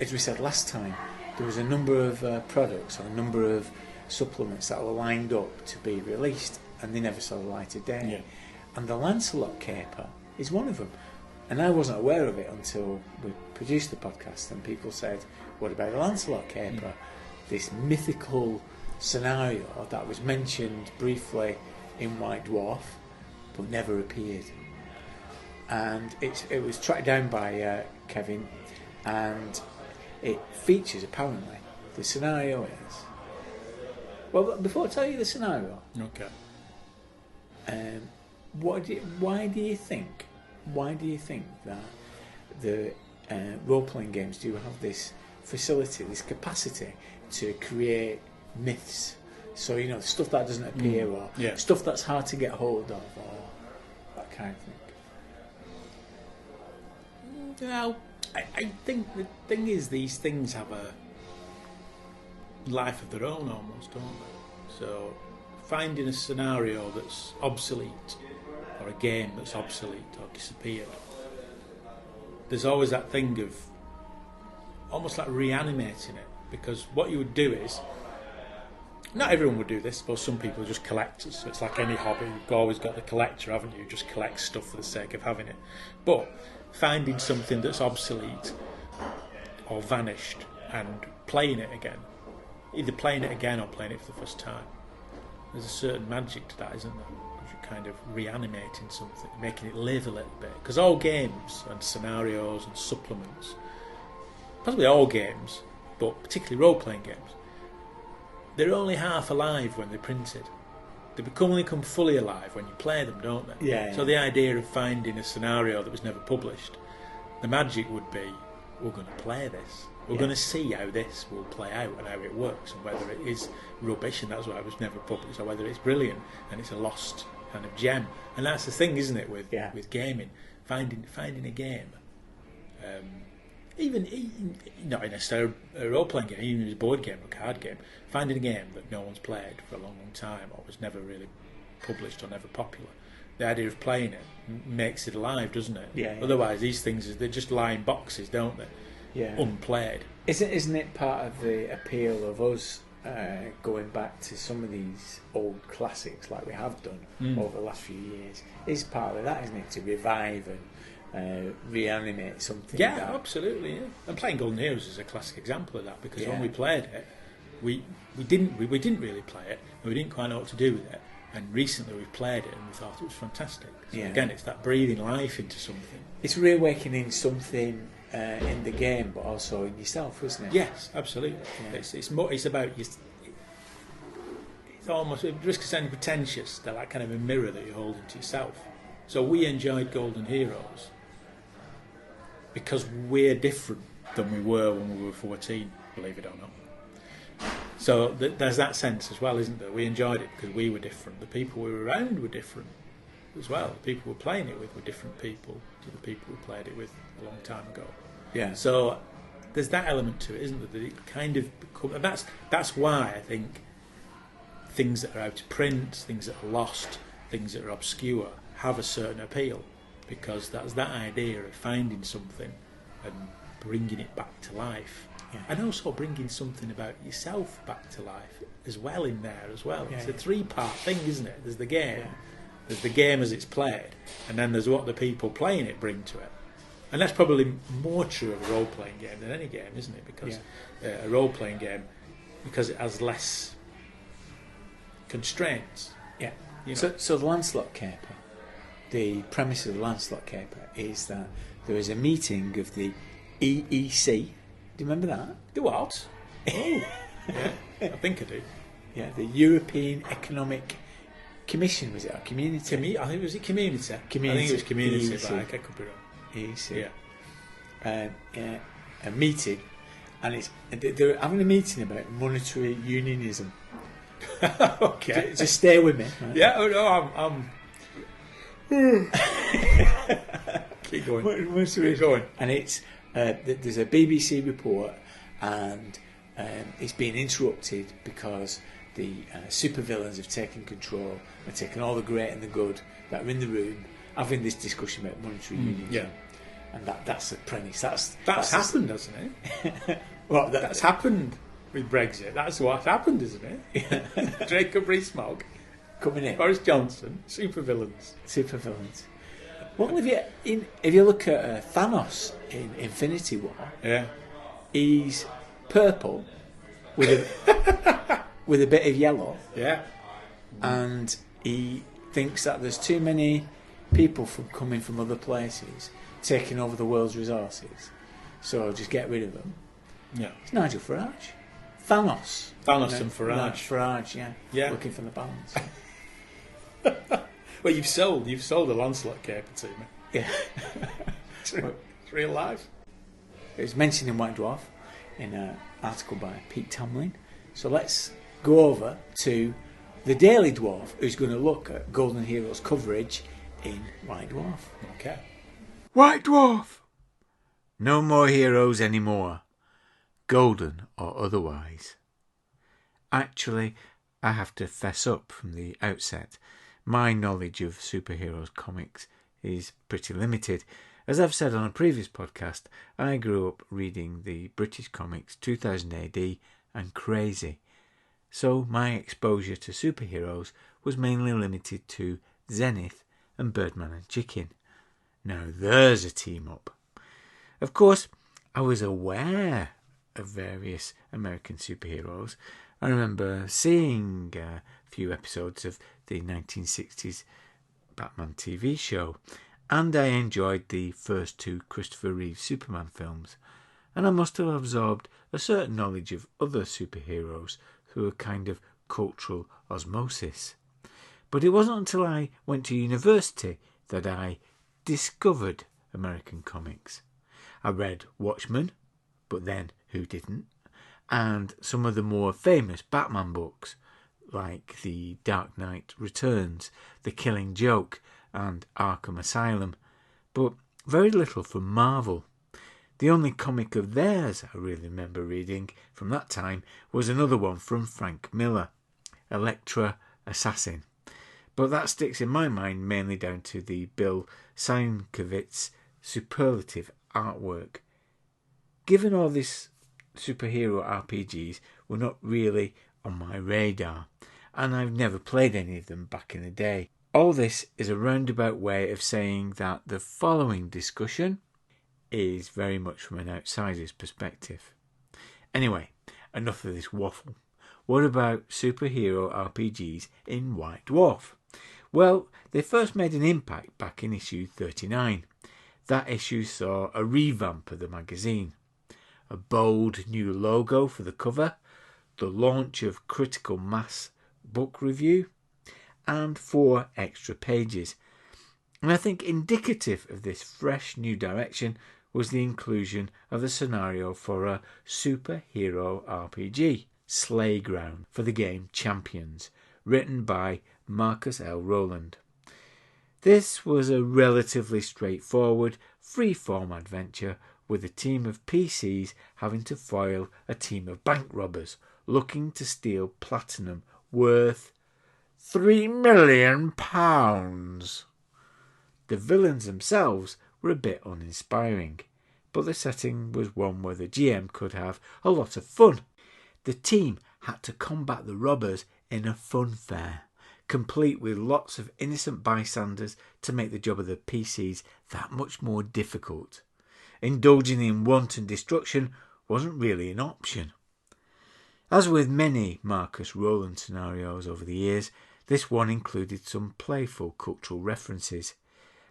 As we said last time, there was a number of products or a number of supplements that were lined up to be released, and they never saw the light of day. Yeah. And the Lancelot caper is one of them. And I wasn't aware of it until we produced the podcast, and people said, "What about the Lancelot caper?" This mythical scenario that was mentioned briefly in White Dwarf, but never appeared. And it was tracked down by Kevin, and it features apparently. The scenario is. Well, before I tell you the scenario, Okay. why do you think that the role-playing games do have this facility, this capacity to create myths? So, stuff that doesn't appear or stuff that's hard to get hold of or that kind of thing. Well, I think the thing is these things have a life of their own almost, don't they? So finding a scenario that's obsolete or a game that's obsolete or disappeared, there's always that thing of almost like reanimating it, because what you would do is, not everyone would do this, but some people are just collectors, so it's like any hobby, you've always got the collector, haven't you? You just collect stuff for the sake of having it. But finding something that's obsolete or vanished and playing it again, either playing it again or playing it for the first time, there's a certain magic to that, isn't there? Because you're kind of reanimating something, making it live a little bit. Because all games and scenarios and supplements, possibly all games, but particularly role-playing games, they're only half alive when they're printed. They only become fully alive when you play them, don't they? Yeah. So the idea of finding a scenario that was never published, the magic would be, we're going to play this. We're going to see how this will play out and how it works, and whether it is rubbish and that's why it was never published, or whether it's brilliant and it's a lost kind of gem. And that's the thing, isn't it, with gaming, finding a game. Even not necessarily a role-playing game, even a board game or card game, finding a game that no one's played for a long, long time or was never really published or never popular. The idea of playing it makes it alive, doesn't it? Yeah. Otherwise, these things, they're just lying boxes, don't they? Yeah. Unplayed. Isn't it part of the appeal of us going back to some of these old classics like we have done over the last few years? Is part of that, isn't it? To revive and reanimate something. Yeah, absolutely. Yeah. And playing Golden Heroes is a classic example of that, because when we played it, we didn't really play it, and we didn't quite know what to do with it. And recently we played it and we thought it was fantastic. So again, it's that breathing life into something. It's reawakening something in the game, but also in yourself, isn't it? Yes, absolutely. Yeah. It's more. It's about. It's almost, at risk of sounding pretentious, they're like kind of a mirror that you hold into yourself. So we enjoyed Golden Heroes because we're different than we were when we were 14, believe it or not. So there's that sense as well, isn't there? We enjoyed it because we were different. The people we were around were different as well. The people we were playing it with were different people to the people we played it with a long time ago. Yeah. So there's that element to it, isn't there? That it kind of and that's why I think things that are out of print, things that are lost, things that are obscure have a certain appeal, because that's that idea of finding something and bringing it back to life. Yeah. And also bringing something about yourself back to life as well in there as well. Yeah, it's a three-part thing, isn't it? There's the game, There's the game as it's played, and then there's what the people playing it bring to it. And that's probably more true of a role-playing game than any game, isn't it? Because a role-playing game, because it has less constraints. Yeah. You know? So the Lancelot Caper, the premise of the Lancelot Caper is that there is a meeting of the EEC. Do you remember that? The what? Oh, yeah, I think I do. Yeah, the European Economic Commission, was it? Or Community? I think was it Community. Community. I think it was Community, EEC. but I could be wrong. EEC. Yeah. A meeting, and they're having a meeting about monetary unionism. Okay. Just stay with me. Right? Yeah, oh no, I'm keep going. Keep going. And it's there's a BBC report, and it's been interrupted because the supervillains have taken control and taken all the great and the good that are in the room, having this discussion about monetary unionism. Yeah. And that's the premise. That's happened, hasn't it? Well, that's happened with Brexit. That's what happened, isn't it? Jacob Rees-Mogg coming in. Boris Johnson, supervillains. Well, if you look at Thanos in Infinity War, Yeah. he's purple with a bit of yellow, Yeah. and he thinks that there's too many people coming from other places taking over the world's resources, so just get rid of them. Yeah. It's Nigel Farage. Thanos. And Farage. Farage, yeah. Yeah. Looking for the balance. Well, you've sold a Lancelot Caper to me. Yeah. It's real life. It was mentioned in White Dwarf in an article by Pete Tomlin. So let's go over to the Daily Dwarf, who's going to look at Golden Heroes coverage in White Dwarf. Okay. White Dwarf! No more heroes anymore, golden or otherwise. Actually, I have to fess up from the outset. My knowledge of superheroes comics is pretty limited. As I've said on a previous podcast, I grew up reading the British comics 2000 AD and Crazy. So my exposure to superheroes was mainly limited to Zenith and Birdman and Chicken. Now there's a team up. Of course, I was aware of various American superheroes. I remember seeing a few episodes of the 1960s Batman TV show, and I enjoyed the first two Christopher Reeve Superman films, and I must have absorbed a certain knowledge of other superheroes through a kind of cultural osmosis. But it wasn't until I went to university that I discovered American comics. I read Watchmen, but then who didn't? And some of the more famous Batman books, like The Dark Knight Returns, The Killing Joke, and Arkham Asylum, but very little from Marvel. The only comic of theirs I really remember reading from that time was another one from Frank Miller, Elektra Assassin. But that sticks in my mind mainly down to the Bill Sienkiewicz's superlative artwork. Given all this, superhero RPGs were not really on my radar, and I've never played any of them back in the day. All this is a roundabout way of saying that the following discussion is very much from an outsider's perspective. Anyway, enough of this waffle. What about superhero RPGs in White Dwarf? Well, they first made an impact back in issue 39. That issue saw a revamp of the magazine, a bold new logo for the cover, the launch of Critical Mass book review, and 4 extra pages. And I think indicative of this fresh new direction was the inclusion of the scenario for a superhero RPG, Slayground, for the game Champions, written by Marcus L. Rowland. This was a relatively straightforward, free-form adventure with a team of PCs having to foil a team of bank robbers looking to steal platinum worth £3 million. The villains themselves were a bit uninspiring, but the setting was one where the GM could have a lot of fun. The team had to combat the robbers in a fun fair, complete with lots of innocent bystanders to make the job of the PCs that much more difficult. Indulging in wanton destruction wasn't really an option. As with many Marcus Rowland scenarios over the years, this one included some playful cultural references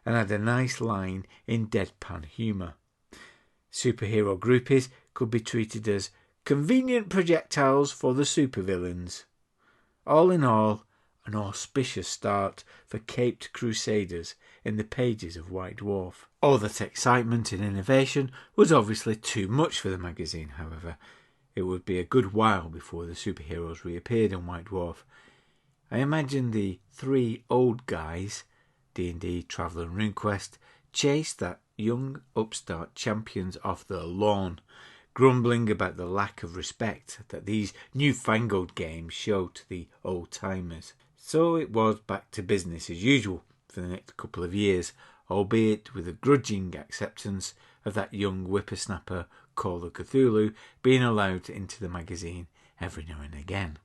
and had a nice line in deadpan humour. Superhero groupies could be treated as convenient projectiles for the supervillains. All in all, an auspicious start for caped crusaders in the pages of White Dwarf. All that excitement and innovation was obviously too much for the magazine, however. It would be a good while before the superheroes reappeared in White Dwarf. I imagine the three old guys, D&D, Traveller and RuneQuest, chased that young upstart champions off their lawn, grumbling about the lack of respect that these newfangled games show to the old-timers. So it was back to business as usual for the next couple of years, albeit with a grudging acceptance of that young whippersnapper Call of Cthulhu being allowed into the magazine every now and again.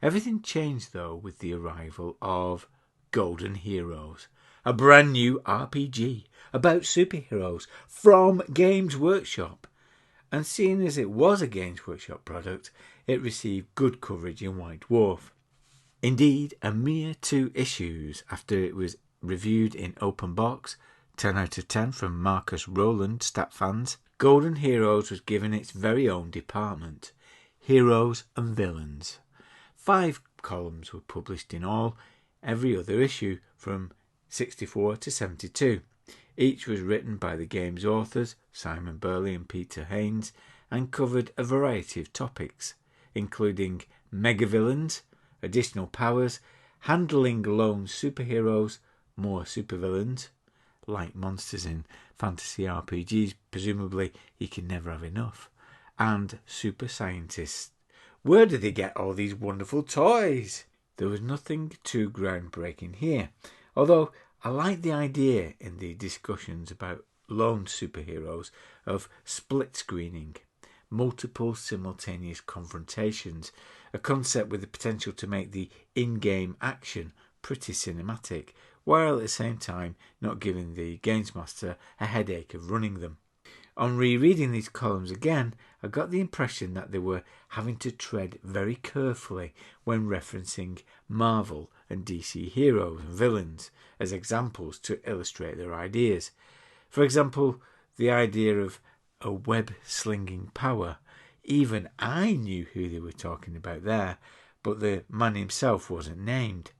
Everything changed though with the arrival of Golden Heroes, a brand new RPG about superheroes from Games Workshop. And seeing as it was a Games Workshop product, it received good coverage in White Dwarf. Indeed, a mere 2 issues after it was reviewed in Open Box, 10 out of 10 from Marcus Rowland stat fans, Golden Heroes was given its very own department, Heroes and Villains. 5 columns were published in all, every other issue from 64 to 72. Each was written by the game's authors, Simon Burley and Peter Haynes, and covered a variety of topics, including mega-villains, additional powers, handling lone superheroes, more supervillains, like monsters in fantasy RPGs, presumably you can never have enough, and super scientists. Where did they get all these wonderful toys? There was nothing too groundbreaking here, although I like the idea in the discussions about lone superheroes of split screening, multiple simultaneous confrontations, a concept with the potential to make the in-game action pretty cinematic, while at the same time not giving the games master a headache of running them. On rereading these columns again, I got the impression that they were having to tread very carefully when referencing Marvel and DC heroes and villains as examples to illustrate their ideas. For example, the idea of a web-slinging power. Even I knew who they were talking about there, but the man himself wasn't named.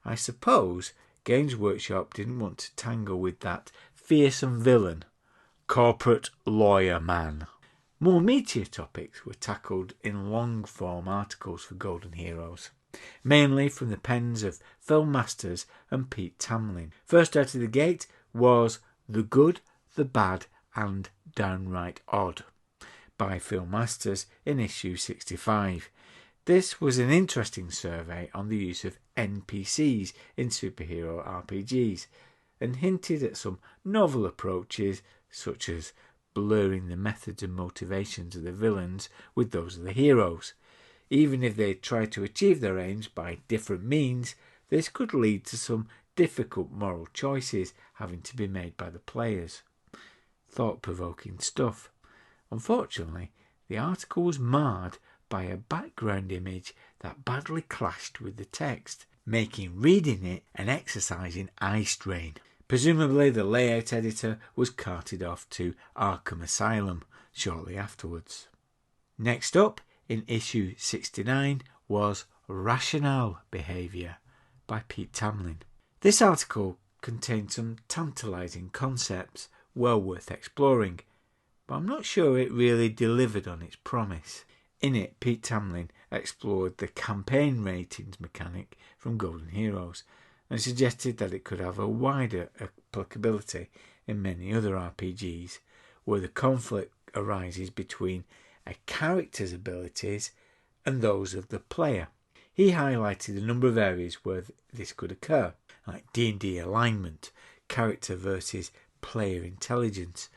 I suppose Games Workshop didn't want to tangle with that fearsome villain, corporate lawyer man. More meatier topics were tackled in long-form articles for Golden Heroes, mainly from the pens of Phil Masters and Pete Tamlin. First out of the gate was The Good, the Bad and Downright Odd by Phil Masters in issue 65. This was an interesting survey on the use of NPCs in superhero RPGs and hinted at some novel approaches such as blurring the methods and motivations of the villains with those of the heroes. Even if they try to achieve their aims by different means, this could lead to some difficult moral choices having to be made by the players. Thought-provoking stuff. Unfortunately, the article was marred by a background image that badly clashed with the text, making reading it an exercise in eye strain. Presumably the layout editor was carted off to Arkham Asylum shortly afterwards. Next up, in issue 69, was Rational Behaviour by Pete Tamlin. This article contained some tantalising concepts well worth exploring, but I'm not sure it really delivered on its promise. In it, Pete Tamlin explored the campaign ratings mechanic from Golden Heroes and suggested that it could have a wider applicability in many other RPGs where the conflict arises between a character's abilities and those of the player. He highlighted a number of areas where this could occur, like D&D alignment, character versus player intelligence,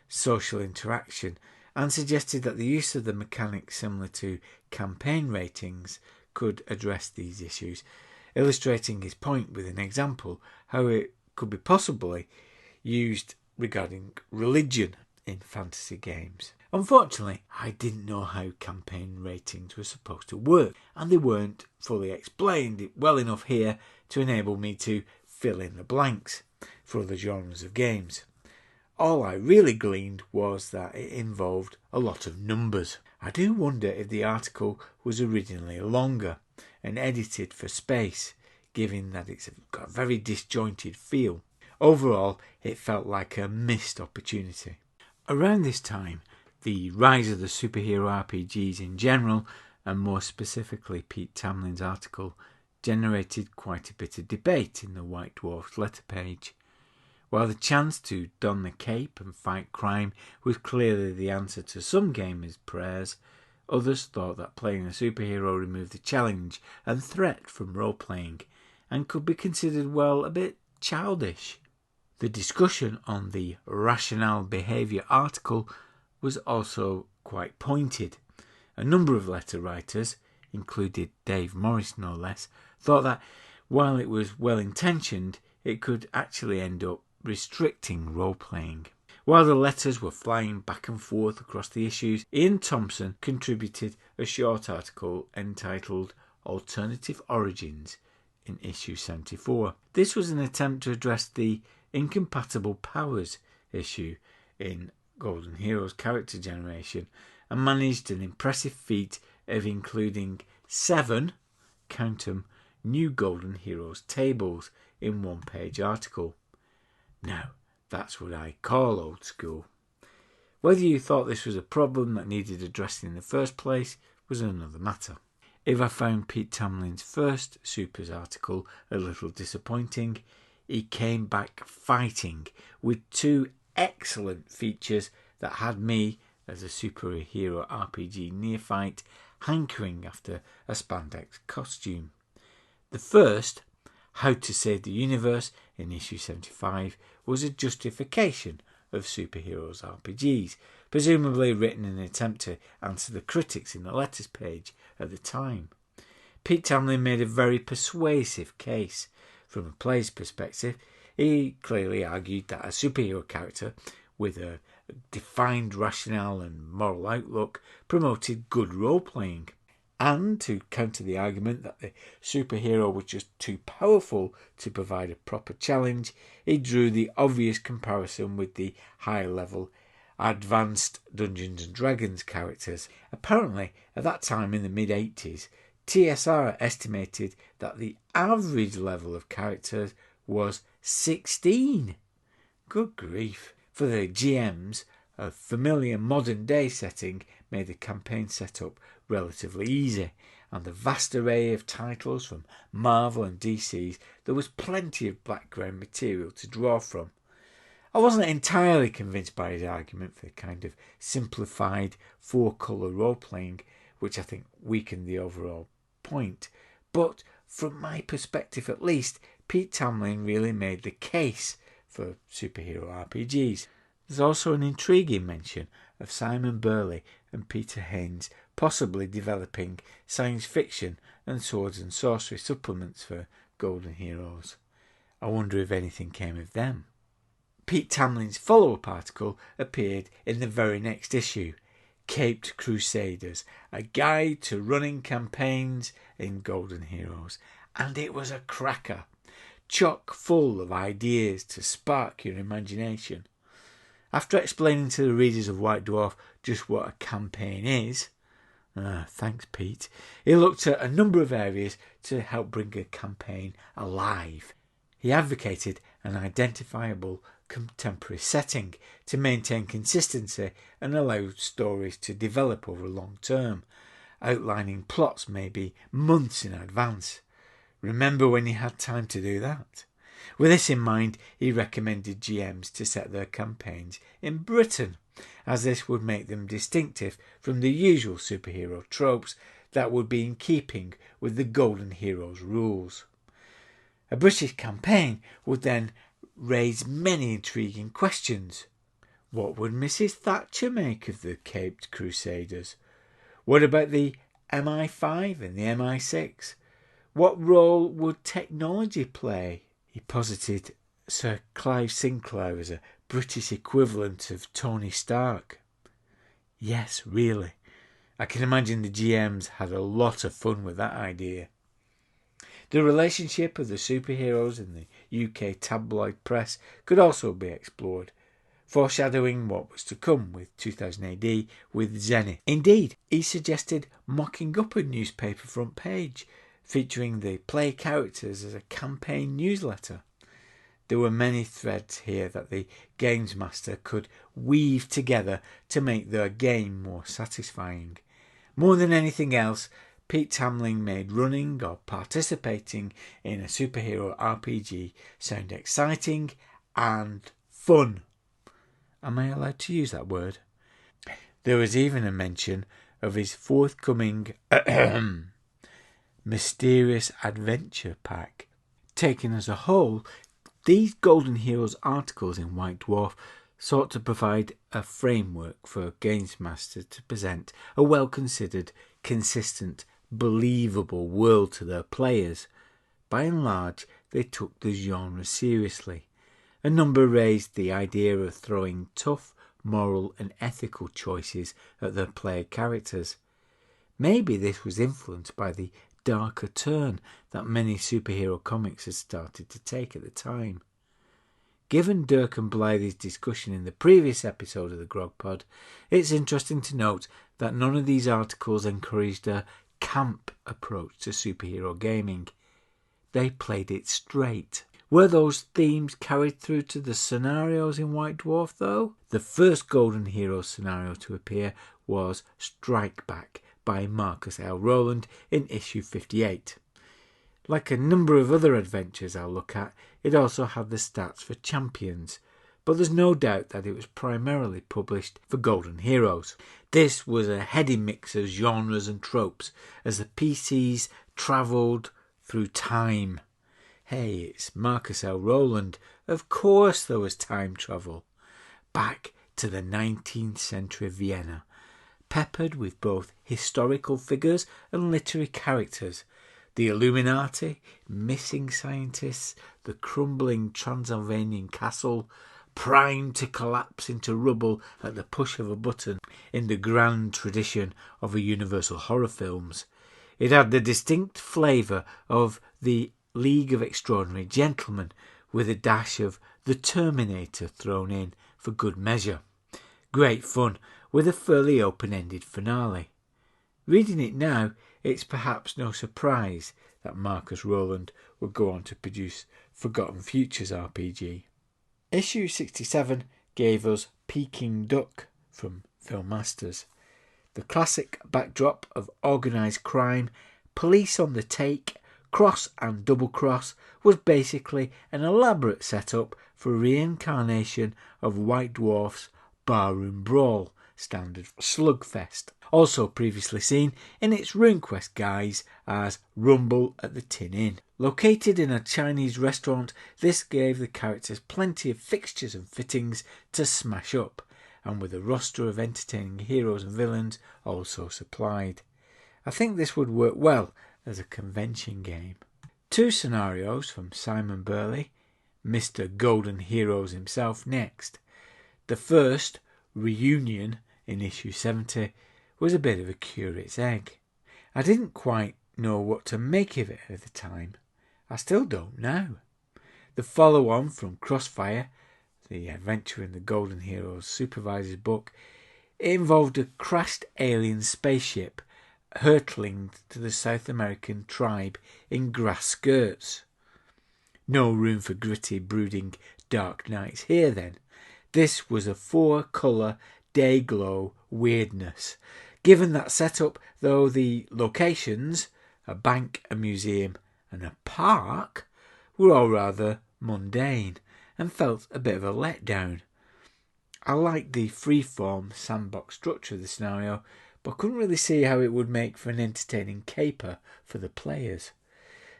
social interaction, and suggested that the use of the mechanics similar to campaign ratings could address these issues, illustrating his point with an example how it could be possibly used regarding religion in fantasy games. Unfortunately, I didn't know how campaign ratings were supposed to work, and they weren't fully explained well enough here to enable me to fill in the blanks for other genres of games. All I really gleaned was that it involved a lot of numbers. I do wonder if the article was originally longer and edited for space, given that it's got a very disjointed feel. Overall, it felt like a missed opportunity. Around this time, the rise of the superhero RPGs in general, and more specifically Pete Tamlin's article, generated quite a bit of debate in the White Dwarf's letter page. While the chance to don the cape and fight crime was clearly the answer to some gamers' prayers, others thought that playing a superhero removed the challenge and threat from role-playing, and could be considered, well, a bit childish. The discussion on the rational behaviour article was also quite pointed. A number of letter writers, included Dave Morris no less, thought that while it was well-intentioned, it could actually end up restricting role-playing. While the letters were flying back and forth across the issues, Ian Thompson contributed a short article entitled Alternative Origins in issue 74. This was an attempt to address the incompatible powers issue in Golden Heroes character generation, and managed an impressive feat of including 7, count 'em, new Golden Heroes tables in one-page article. Now, that's what I call old school. Whether you thought this was a problem that needed addressing in the first place was another matter. If I found Pete Tamlin's first Supers article a little disappointing, he came back fighting with 2 excellent features that had me, as a superhero RPG neophyte, hankering after a spandex costume. The first, How to Save the Universe, in issue 75, was a justification of superheroes RPGs, presumably written in an attempt to answer the critics in the letters page at the time. Pete Tamlin made a very persuasive case. From a player's perspective, he clearly argued that a superhero character with a defined rationale and moral outlook promoted good role-playing. And to counter the argument that the superhero was just too powerful to provide a proper challenge, he drew the obvious comparison with the high-level advanced Dungeons & Dragons characters. Apparently, at that time in the mid-80s, TSR estimated that the average level of characters was 16. Good grief. For the GMs, a familiar modern-day setting made the campaign setup relatively easy, and the vast array of titles from Marvel and DC's, there was plenty of background material to draw from. I wasn't entirely convinced by his argument for the kind of simplified 4-colour role-playing, which I think weakened the overall point, but from my perspective at least, Pete Tamlin really made the case for superhero RPGs. There's also an intriguing mention of Simon Burley and Peter Haynes possibly developing science fiction and swords and sorcery supplements for Golden Heroes. I wonder if anything came of them. Pete Tamlin's follow-up article appeared in the very next issue, Caped Crusaders, a guide to running campaigns in Golden Heroes, and it was a cracker, chock full of ideas to spark your imagination. After explaining to the readers of White Dwarf just what a campaign is, thanks Pete, he looked at a number of areas to help bring a campaign alive. He advocated an identifiable contemporary setting to maintain consistency and allow stories to develop over long term, outlining plots maybe months in advance. Remember when he had time to do that? With this in mind, he recommended GMs to set their campaigns in Britain, as this would make them distinctive from the usual superhero tropes that would be in keeping with the Golden Heroes rules. A British campaign would then raise many intriguing questions. What would Mrs. Thatcher make of the Caped Crusaders? What about the MI5 and the MI6? What role would technology play? He posited Sir Clive Sinclair as a British equivalent of Tony Stark. Yes, really. I can imagine the GMs had a lot of fun with that idea. The relationship of the superheroes in the UK tabloid press could also be explored, foreshadowing what was to come with 2000 AD with Zenith. Indeed, he suggested mocking up a newspaper front page, featuring the play characters as a campaign newsletter. There were many threads here that the games master could weave together to make their game more satisfying. More than anything else, Pete Tamling made running or participating in a superhero RPG sound exciting and fun. Am I allowed to use that word? There was even a mention of his forthcoming Mysterious Adventure Pack. Taken as a whole, these Golden Heroes articles in White Dwarf sought to provide a framework for Games Master to present a well-considered, consistent, believable world to their players. By and large, they took the genre seriously. A number raised the idea of throwing tough moral and ethical choices at their player characters. Maybe this was influenced by the darker turn that many superhero comics had started to take at the time. Given Dirk and Blythe's discussion in the previous episode of the Grog Pod, it's interesting to note that none of these articles encouraged a camp approach to superhero gaming. They played it straight. Were those themes carried through to the scenarios in White Dwarf, though? The first Golden Hero scenario to appear was Strike Back by Marcus L. Rowland in issue 58. Like a number of other adventures I'll look at, it also had the stats for Champions, but there's no doubt that it was primarily published for Golden Heroes. This was a heady mix of genres and tropes as the PCs travelled through time. Hey, it's Marcus L. Rowland. Of course there was time travel. Back to the 19th century Vienna, peppered with both historical figures and literary characters. The Illuminati, missing scientists, the crumbling Transylvanian castle, primed to collapse into rubble at the push of a button in the grand tradition of the Universal horror films. It had the distinct flavour of the League of Extraordinary Gentlemen, with a dash of The Terminator thrown in for good measure. Great fun, with a fairly open-ended finale. Reading it now, it's perhaps no surprise that Marcus Rowland would go on to produce Forgotten Futures RPG. Issue 67 gave us Peking Duck from Film Masters. The classic backdrop of organised crime, police on the take, cross and double cross was basically an elaborate setup for reincarnation of White Dwarf's Barroom Brawl standard slugfest, also previously seen in its RuneQuest guise as Rumble at the Tin Inn. Located in a Chinese restaurant, this gave the characters plenty of fixtures and fittings to smash up, and with a roster of entertaining heroes and villains also supplied. I think this would work well as a convention game. 2 scenarios from Simon Burley, Mr. Golden Heroes himself, next. The first, Reunion, in issue 70, was a bit of a curate's egg. I didn't quite know what to make of it at the time. I still don't now. The follow-on from Crossfire, the adventure in the Golden Heroes Supervisor's book, it involved a crashed alien spaceship hurtling to the South American tribe in grass skirts. No room for gritty, brooding dark nights here then. This was a 4-colour day glow weirdness. Given that setup, though, the locations, a bank, a museum and a park, were all rather mundane and felt a bit of a letdown. I liked the free-form sandbox structure of the scenario, but couldn't really see how it would make for an entertaining caper for the players.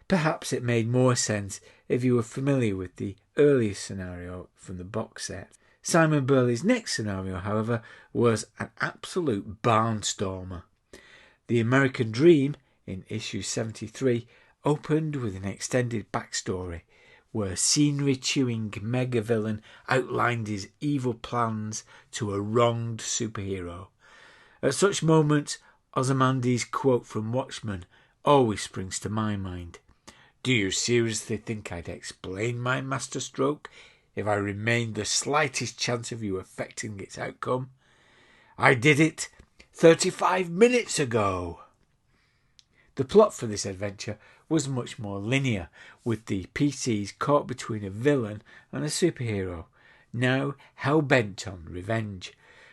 Perhaps it made more sense if you were familiar with the earlier scenario from the box set. Simon Burley's next scenario, however, was an absolute barnstormer. The American Dream, in issue 73, opened with an extended backstory where scenery-chewing mega-villain outlined his evil plans to a wronged superhero. At such moments, Ozymandias' quote from Watchmen always springs to my mind. "Do you seriously think I'd explain my masterstroke if I remained the slightest chance of you affecting its outcome? I did it 35 minutes ago." The plot for this adventure was much more linear, with the PCs caught between a villain and a superhero, now hell-bent on revenge.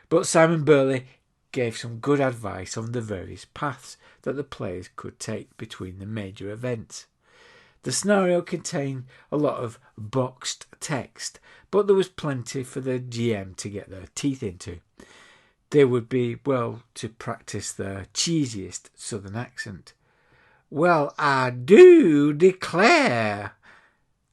But Simon Burley gave some good advice on the various paths that the players could take between the major events. The scenario contained a lot of boxed text, but there was plenty for the GM to get their teeth into. They would be, well, to practice their cheesiest southern accent. "Well, I do declare."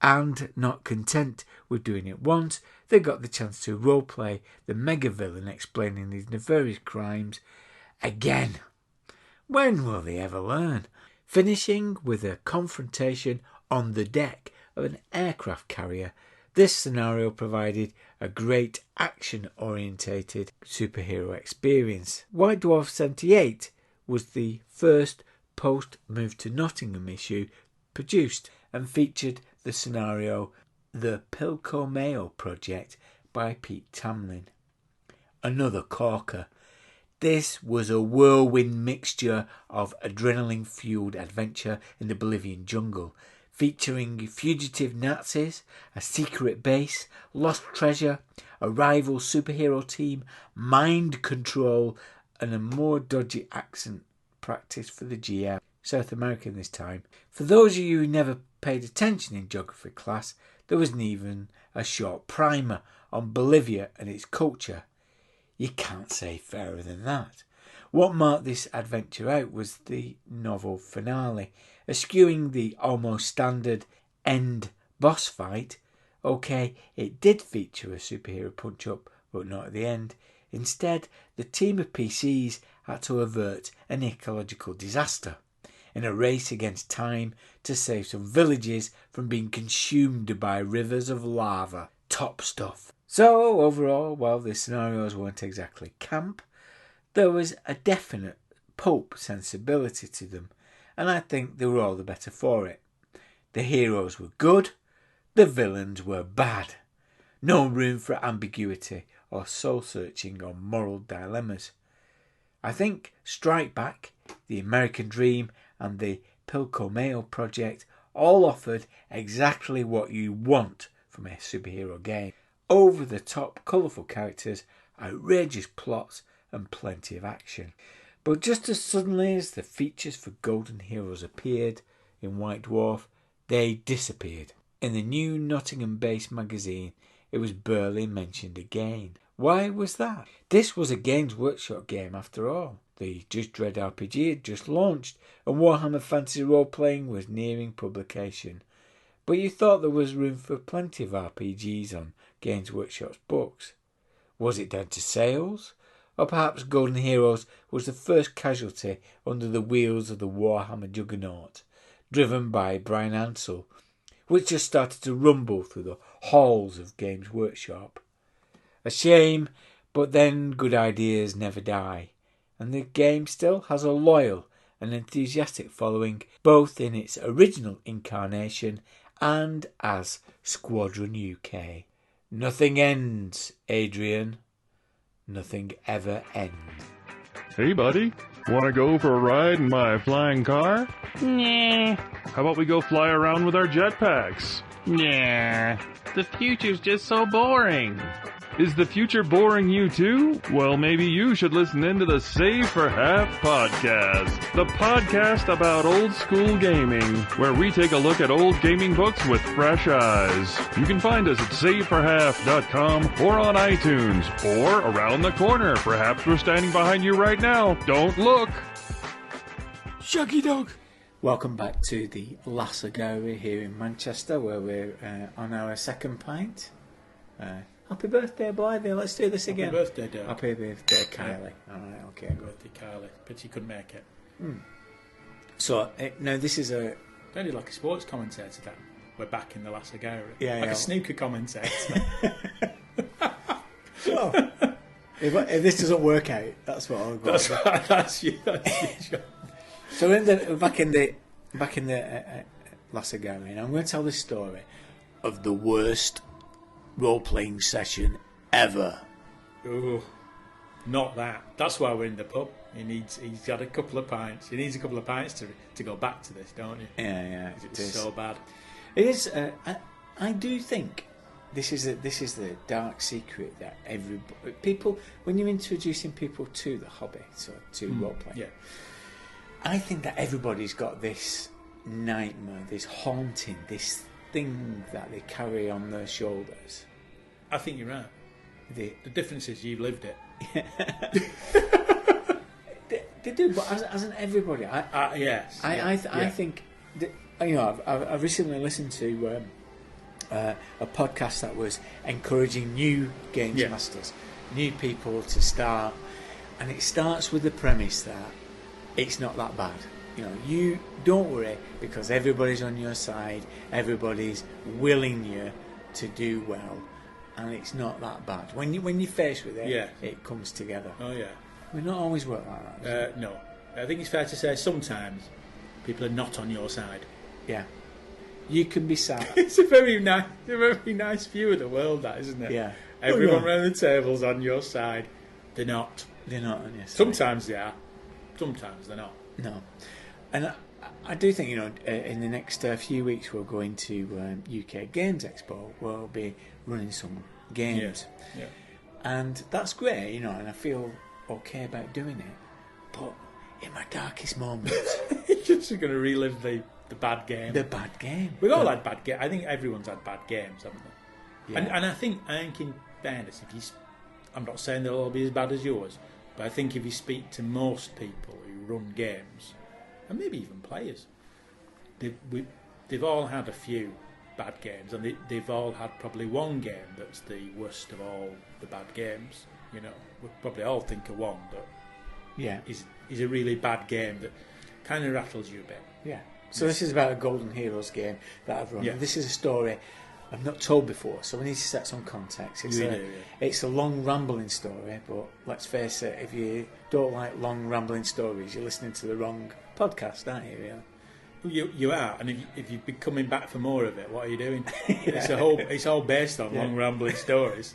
And not content with doing it once, they got the chance to roleplay the mega-villain explaining these nefarious crimes again. When will they ever learn? Finishing with a confrontation on the deck of an aircraft carrier, this scenario provided a great action-orientated superhero experience. White Dwarf 78 was the first post-Move to Nottingham issue produced and featured the scenario The Pilco Project by Pete Tamlin. Another corker. This was a whirlwind mixture of adrenaline-fueled adventure in the Bolivian jungle, featuring fugitive Nazis, a secret base, lost treasure, a rival superhero team, mind control, and a more dodgy accent practice for the GM. South American this time. For those of you who never paid attention in geography class, there wasn't even a short primer on Bolivia and its culture. You can't say fairer than that. What marked this adventure out was the novel finale, eschewing the almost standard end boss fight. Okay, it did feature a superhero punch-up, but not at the end. Instead, the team of PCs had to avert an ecological disaster in a race against time to save some villages from being consumed by rivers of lava. Top stuff. So, overall, while the scenarios weren't exactly camp, there was a definite pulp sensibility to them, and I think they were all the better for it. The heroes were good, the villains were bad. No room for ambiguity or soul-searching on moral dilemmas. I think Strike Back, The American Dream and the Pilco Project all offered exactly what you want from a superhero game. Over-the-top colourful characters, outrageous plots and plenty of action. But just as suddenly as the features for Golden Heroes appeared in White Dwarf, they disappeared. In the new Nottingham-based magazine, it was barely mentioned again. Why was that? This was a Games Workshop game after all. The Just Dread RPG had just launched and Warhammer Fantasy Role-Playing was nearing publication. But you thought there was room for plenty of RPGs on Games Workshop's books. Was it down to sales? Or perhaps Golden Heroes was the first casualty under the wheels of the Warhammer juggernaut, driven by Brian Ansell, which just started to rumble through the halls of Games Workshop. A shame, but then good ideas never die, and the game still has a loyal and enthusiastic following, both in its original incarnation and as Squadron UK. Nothing ends, Adrian. Nothing ever ends. Hey, buddy. Want to go for a ride in my flying car? Nah. How about we go fly around with our jetpacks? Nah. The future's just so boring. Is the future boring you too? Well, maybe you should listen in to the Save for Half podcast, the podcast about old school gaming, where we take a look at old gaming books with fresh eyes. You can find us at saveforhalf.com or on iTunes or around the corner. Perhaps we're standing behind you right now. Don't look. Shaggy Dog. Welcome back to the Lasser Gallery here in Manchester, where we're on our second pint. Happy birthday, Blythe. Let's do this again. Happy birthday, Dad. Happy birthday, Kylie. Alright, okay. Happy birthday, Kylie. Pity you couldn't make it. So, now this is a Sounded like a sports commentator then. We're back in the La Sagara. Yeah, like yeah. a snooker commentator. Well, if this doesn't work out, that's what I'll go. That's your job. So back in the La Sagara, and I'm going to tell this story of the worst role-playing session ever. Oh, not that. That's why we're in the pub. He's had a couple of pints. He needs a couple of pints to go back to this, don't you? Yeah, It's so bad. It is. I do think this is the dark secret that people, when you're introducing people to the hobby, so to role playing, Yeah. I think that everybody's got this nightmare, this haunting, this thing that they carry on their shoulders. I think you're right. The difference is you've lived it. They do, but hasn't everybody? Yes. I think that, I've recently listened to a podcast that was encouraging new games masters, new people to start, and it starts with the premise that it's not that bad. You don't worry, because everybody's on your side, everybody's willing you to do well, and it's not that bad. When you're faced with it, it comes together. Oh yeah. We're not always work like that. No, I think it's fair to say sometimes people are not on your side. Yeah, you can be sad. It's a very nice view of the world, that, isn't it? Yeah, everyone around the table's on your side. They're not. They're not on your side. Sometimes they are. Sometimes they're not. No, and I do think in the next few weeks we'll go into UK Games Expo. We'll be running some games, Yeah. And that's great, and I feel okay about doing it. But in my darkest moments, You're just going to relive the bad game. the bad game. We've all had bad games. I think everyone's had bad games, haven't they? Yeah. And I think in fairness, I'm not saying they'll all be as bad as yours, but I think if you speak to most people who run games, and maybe even players, they've all had a few bad games, and they've all had probably one game that's the worst of all the bad games. We probably all think of one that is a really bad game that kind of rattles you a bit. Yeah. So this is about a Golden Heroes game that I've run. Yeah. This is a story I've not told before, so we need to set some context. It's a long rambling story, but let's face it, if you don't like long rambling stories, you're listening to the wrong podcast, aren't you? Really? You are, and if you've been coming back for more of it, what are you doing? It's all based on long rambling stories.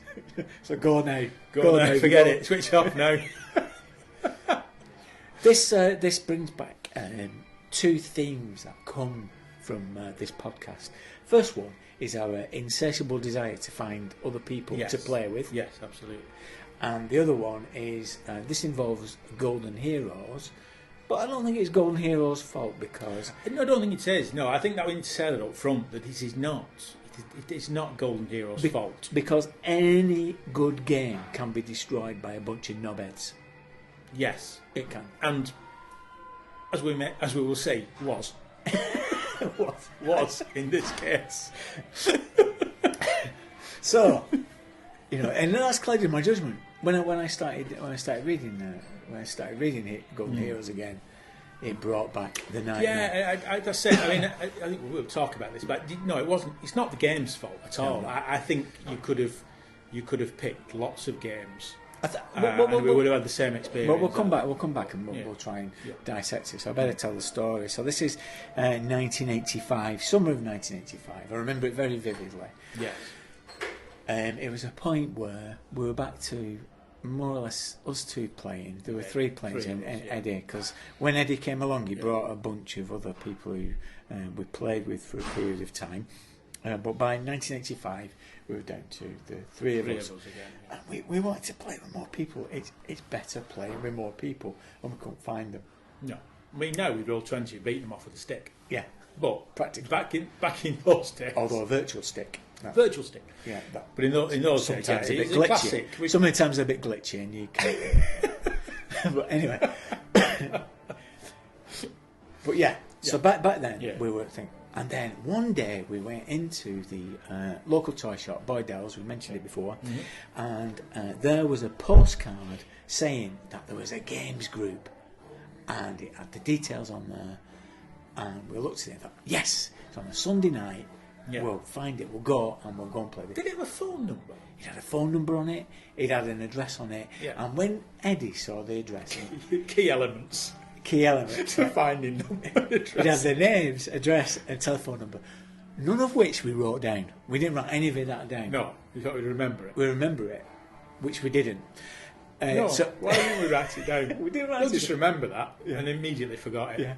So go now. Go now. Forget it. Switch off now. This brings back two themes that come from this podcast. First one is our insatiable desire to find other people to play with. Yes, absolutely. And the other one is this involves Golden Heroes, but I don't think it's Golden Heroes' fault because... No, I don't think it is. No, I think that we need to say that up front, that it is not. It is not Golden Heroes' fault. Because any good game can be destroyed by a bunch of knobheads. Yes. It can. And as we will see, was in this case. So, and that's clouded my judgment. When I started reading it, Golden Heroes again, it brought back the nightmare. Yeah, that's it. I mean, I think we'll talk about this, but no, it wasn't. It's not the game's fault at all. No. I think you could have picked lots of games. And we would have had the same experience. But we'll come back and we'll try and dissect it. So I better tell the story. So this is 1985, summer of 1985. I remember it very vividly. Yes. It was a point where we were back to more or less us two playing. There were three players and Eddie, because when Eddie came along, he brought a bunch of other people who we played with for a period of time. But by 1985, we were down to the three of us again. And we wanted to play with more people. It's better playing with more people, and we couldn't find them. No, I mean now we'd roll 20 and beat them off with a stick. Yeah, but practically back in those days, although a virtual stick. Virtual stick. Yeah, but in those days, sometimes a bit it's glitchy. classic. Sometimes a bit glitchy, and you can't. But anyway, but yeah. So back then we were thinking. And then one day we went into the local toy shop, Boydell's, we mentioned it before, and there was a postcard saying that there was a games group, and it had the details on there, And we looked at it and thought, yes, it's on a Sunday night. Yeah. We'll find it, we'll go and we'll go and play this. Did it have a phone number? It had a phone number on it, it had an address on it, Yeah. and when Eddie saw the address, Key elements key elements, for finding number and it had address. the names, address, and telephone number, none of which we wrote down. We didn't write any of it down. No, you thought we'd remember it. We remember it, which we didn't. No, So, why didn't we write it down? We didn't write We'll it just down. remember that and immediately forgot it. yeah.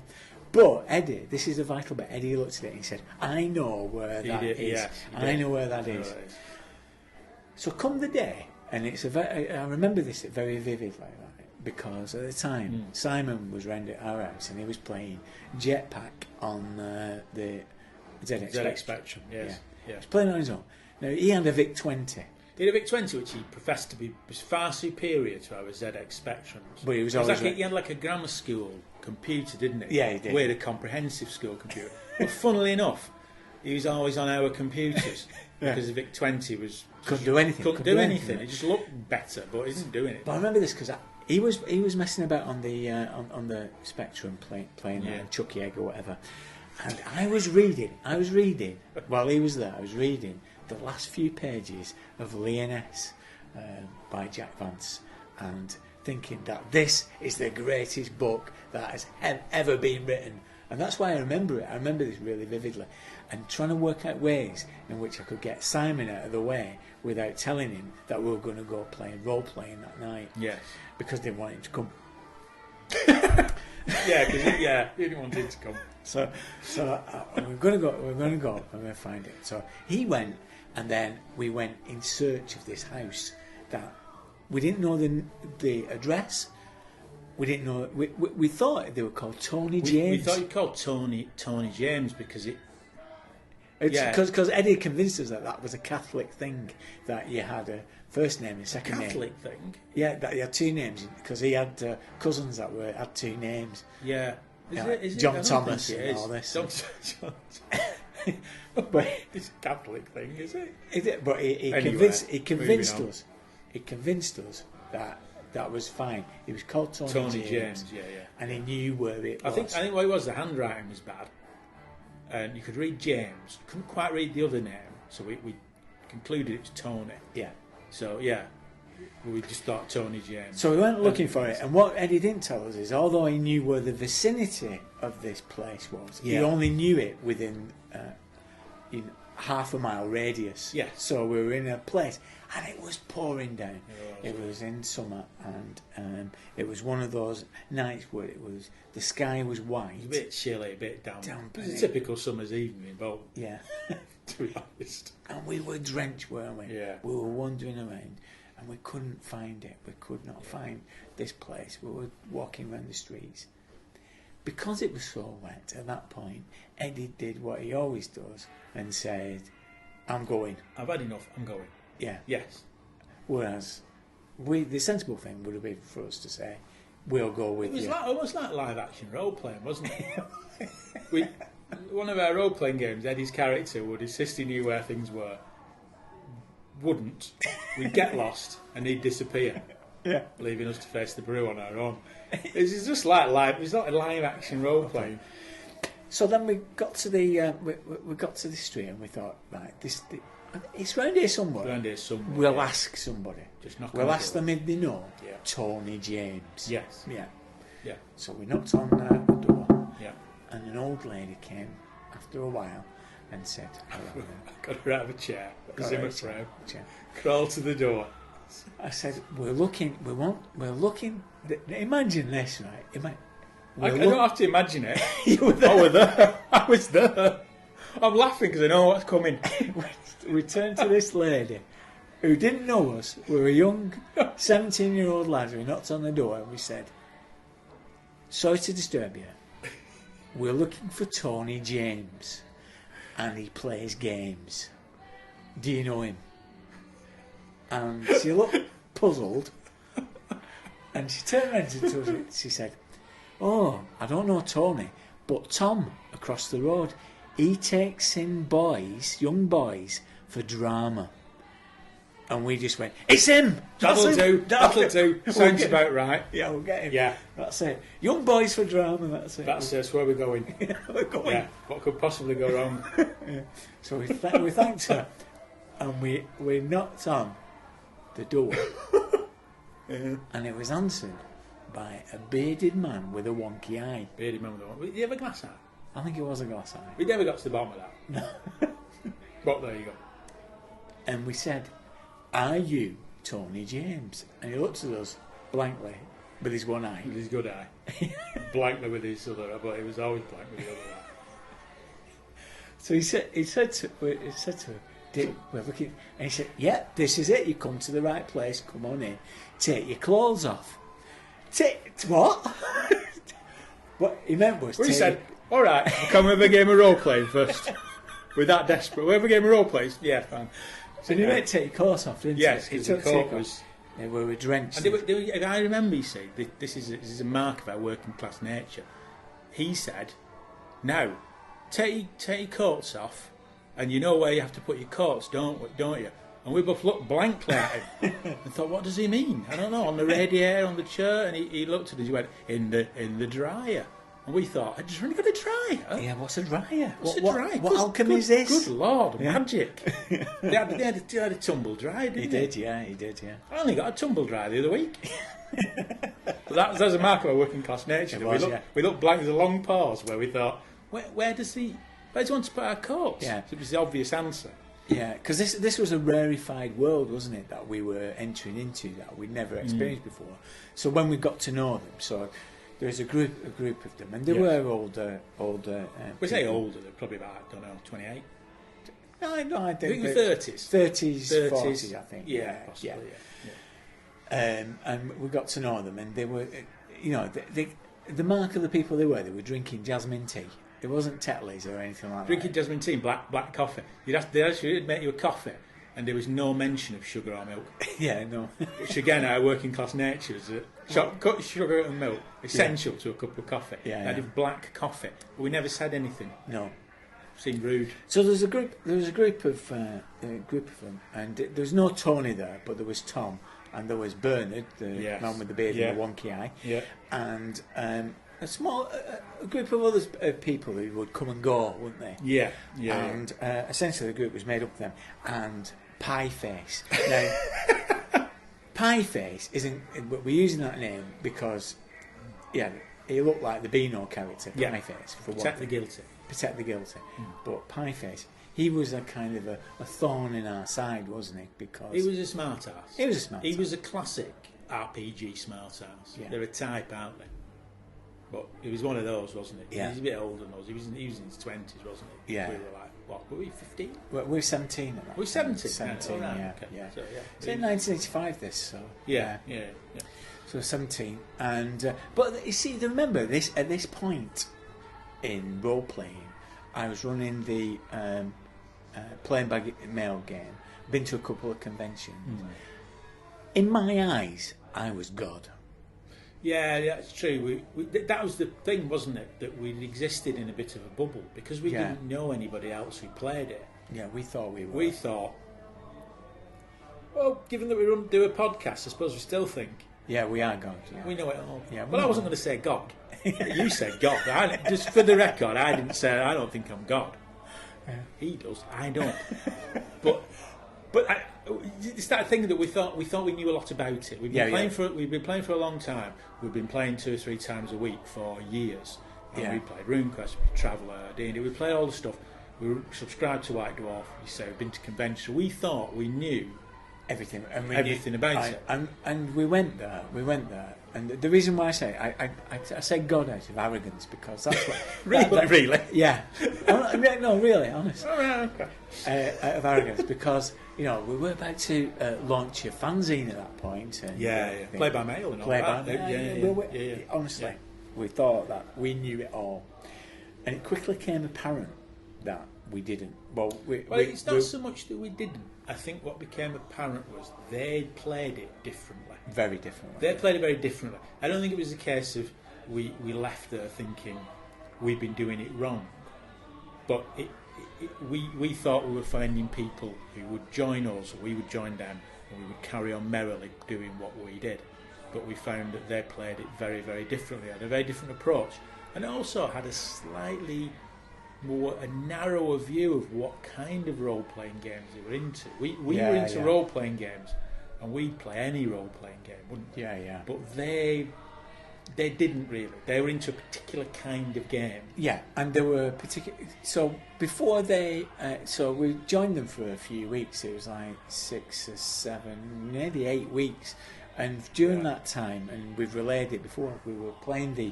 But Eddie, this is a vital bit. Eddie looked at it and he said, I know where that did, is. yes, he I did. know where that I know is. what it is. So come the day, and it's I remember this very vividly, right? Because at the time Simon was round at our house and he was playing Jetpack on the ZX ZX Spectrum, yes. He Yeah. was playing on his own. Now he had a VIC 20, He had a VIC-20 which he professed to be was far superior to our ZX Spectrums. but he was It was always like he had like a grammar school computer, didn't he? Yeah, he did. We had a comprehensive school computer. But funnily enough, he was always on our computers Yeah. because the VIC-20 was couldn't do anything. couldn't do anything. It just looked better, but he didn't do anything. But I remember this because he was messing about on the Spectrum playing Yeah. Chucky Egg or whatever, and I was reading while he was there. I was reading the last few pages of Leoness by Jack Vance, and thinking that this is the greatest book that has ever been written. And that's why I remember it. I remember this really vividly. And trying to work out ways in which I could get Simon out of the way without telling him that we were going to go role-playing that night. Yes. Because they wanted him to come. Yeah, because he didn't want him to come. So we're going to go, we're going to find it. So he went, and then we went in search of this house that we didn't know the address. We didn't know. We thought they were called Tony James. We thought you called Tony James because it. It's because Eddie convinced us that was a Catholic thing, that you had a first name and second name. Catholic thing. Yeah, that he had two names because he had cousins that had two names. Yeah. Is it? John I don't Thomas think it and is. all this. John But it's a Catholic thing, is it? but he Anyway, convinced moving on. us. He convinced us that was fine. He was called Tony James. Yeah. And he knew where it I was. think what it was, the handwriting was bad, and you could read James, couldn't quite read the other name, so we concluded it was Tony. Yeah. So yeah, we just thought Tony James. So we went looking for it, and what Eddie didn't tell us is, although he knew where the vicinity of this place was, he Yeah. only knew it within in half a mile radius. Yes. So we were in a place, and it was pouring down. It It was in summer, and it was one of those nights where the sky was white. It was a bit chilly, a bit damp. Damp, It was a innit? typical summer's evening, but Yeah. to be honest. And we were drenched, weren't we? Yeah. We were wandering around, and we couldn't find it. We could not find this place. We were walking around the streets. Because it was so wet at that point, Eddie did what he always does and said, I'm going. I've had enough, I'm going. Yeah. Yes. Whereas the sensible thing would have been for us to say, we'll go with It was you. like, almost like live action role playing, wasn't it? One of our role playing games, Eddie's character would insist he knew where things were. Wouldn't. We'd get lost and he'd disappear, Yeah. leaving us to face the brew on our own. It's just like live. It's not a live action role playing. So then we got to the we got to the street and we thought, right, it's round here somewhere. Around here somewhere. We'll ask somebody. Just knock We'll on ask the them if they know Yeah. Tony James. Yes. Yeah. Yeah. So we knocked on the door, Yeah. and an old lady came after a while and said, hello. Got her out of a chair. Got Zimmer her frame. chair. Crawled to the door. I said, we're looking. Imagine this, right? I don't have to imagine it. You were there. I was there. I was there. I'm laughing because I know what's coming. We turned to this lady who didn't know us. We were a young 17-year-old lad who knocked on the door and we said, sorry to disturb you. We're looking for Tony James and he plays games. Do you know him? And she looked puzzled and she turned around to us and she said, oh, I don't know Tony, but Tom across the road, he takes in young boys for drama. And we just went, it's him! That'll do. Sounds We'll about right. Yeah, we'll get him. Yeah. That's it. Young boys for drama, that's it. That's where we're going. We're going. Yeah. What could possibly go wrong? Yeah. So we thanked her, and we knocked on the door, and it was answered by a bearded man with a wonky eye. Bearded man with a wonky eye. Did you have a glass eye? I think it was a glass eye. We never got to the bottom of that. No. But there you go. And we said, are you Tony James? And he looked at us blankly with his one eye. With his good eye. Blankly with his other eye, but he was always blank with the other eye. So he said to her, we're looking, and he said, yeah, this is it, you come to the right place, come on in, take your clothes off. What? What he meant was... Well, he said, all right, can we have a game of role-playing first? We're that desperate. We have a game of role-playing? Yeah, fine. So he meant to take your course off, didn't he? Yes, because the coat was... They were drenched. And I remember he said, this is a mark of our working class nature. He said, now, take your coats off, and you know where you have to put your coats, don't you? And we both looked blankly at him and thought, what does he mean? I don't know, on the radiator, on the chair, and he looked at us, he went, in the dryer. And we thought, I just really got a dryer. Yeah, what's a dryer? What's a dryer? What alchemy is this? Good Lord, magic. They had a tumble dryer, didn't they? He did, yeah. I only got a tumble dryer the other week. But that was a mark of our working class nature. We looked blank. There's a long pause where we thought, where does he want to put our coats? Yeah. So it was the obvious answer. Yeah, because this was a rarefied world, wasn't it, that we were entering into, that we'd never experienced before. So when we got to know them, so there was a group of them, and they were older. We say older, they're probably about, I don't know, 28. No, I think 30s. 30s, 40s, I think. Yeah, possibly, yeah. And we got to know them, and they were, the mark of the people they were drinking jasmine tea. It wasn't Tetley's or anything like Drinking that. jasmine tea and black coffee. They actually make you a coffee, and there was no mention of sugar or milk. Yeah, no. Which again, our working class nature is cut sugar and milk essential to a cup of coffee. Yeah, I'd have black coffee, but we never said anything. No. Seemed rude. So there was a group of them, and there was no Tony there, but there was Tom, and there was Bernard, the man with the beard and the wonky eye, and a group of other people who would come and go, wouldn't they? Yeah. And essentially the group was made up of them and Pieface. Now, Pieface isn't. We're using that name because, he looked like the Beano character, Pieface. For Protect the guilty. Protect the guilty. But Pieface, he was a kind of a thorn in our side, wasn't he? Because he was a smart ass. He was a classic RPG smart ass. Yeah. They're a type, aren't they? But he was one of those, wasn't he? Yeah. He was a bit older than us. He was in his 20s, wasn't he? Yeah. We were like, what? Were we 15? We're 17 at that. We're 17. 17, Oh, right. yeah. Okay. Yeah. So, It's in 1985, this, so... Yeah. So 17. And but you see, remember, at this point in role-playing, I was running the Playing by Mail game, been to a couple of conventions. In my eyes, I was God. Yeah, that's true. That was the thing, wasn't it? That we existed in a bit of a bubble because we didn't know anybody else who played it. Yeah, we thought we were. We thought, well, given that we do a podcast, I suppose we still think. Yeah, we are God. Yeah. We know it all. Yeah, but I wasn't going to say God. You said God. Just for the record, I didn't say I don't think I'm God. Yeah. He does. I don't. But it's that thing that we thought we knew a lot about it. We've been playing for a long time. We've been playing 2 or 3 times a week for years. And we played RuneQuest, Traveller, D&D. We played all the stuff. We were subscribed to White Dwarf. You say we've been to conventions. So we thought we knew everything about it. And we went there. And the reason why I say I say God out of arrogance because that's what really. Yeah. No, really, honest. All right, okay. Out of arrogance because we were about to launch a fanzine at that point. And, play by mail and all that. Yeah. Honestly, we thought that we knew it all, and it quickly became apparent that we didn't. It's not so much that we didn't. I think what became apparent was they played it differently. Very differently. They played it very differently. I don't think it was a case of we left there thinking we've been doing it wrong. But we thought we were finding people who would join us, or we would join them, and we would carry on merrily doing what we did. But we found that they played it very, very differently, had a very different approach, and also had a slightly a narrower view of what kind of role-playing games they were into. We were into role-playing games, and we'd play any role-playing game, wouldn't we? Yeah. But they didn't really. They were into a particular kind of game. Yeah, and there were particular. So before so we joined them for a few weeks. It was like 6 or 7, maybe 8 weeks, and during that time, and we've relayed it before, we were playing the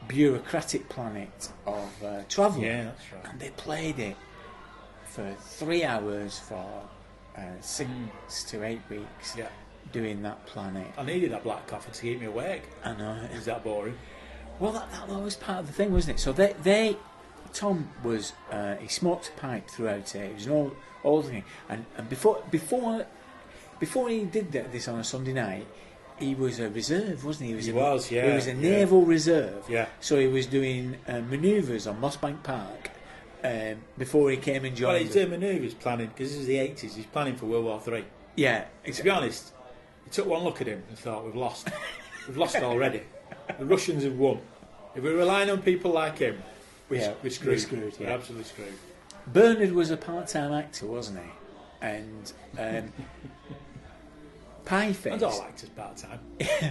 bureaucratic planet of Traveller. Yeah, that's right. And they played it for 3 hours for 6 to 8 weeks. Yeah. Doing that planet. I needed that black coffee to keep me awake. I know. Is that boring? Well, that was part of the thing, wasn't it? So Tom was he smoked a pipe throughout it. It was an old thing, and before he did this on a Sunday night, he was a reserve, wasn't he? He was a naval reserve. Yeah. So he was doing manoeuvres on Mossbank Park before he came and joined. Well, he's doing manoeuvres planning because this is the 80s. He's planning for World War III. Yeah. To be honest, he took one look at him and thought, "We've lost. We've lost already. The Russians have won. If we're relying on people like him, we're screwed. We're screwed. We're absolutely screwed." Bernard was a part-time actor, wasn't he? And Pieface. And all actors part-time,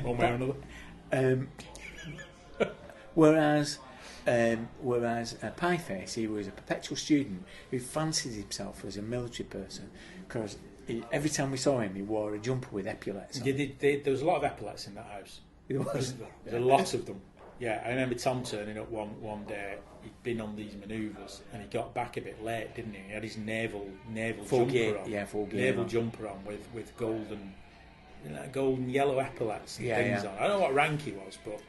one way or another. Whereas Pieface, he was a perpetual student who fancied himself as a military person because every time we saw him, he wore a jumper with epaulets on. There was a lot of epaulets in that house. There was a lot of them. Yeah, I remember Tom turning up one day. He'd been on these manoeuvres and he got back a bit late, didn't he? He had his naval full jumper gear, on. yeah, full gear naval on. Jumper on with golden, golden yellow epaulets and things yeah. on. I don't know what rank he was, but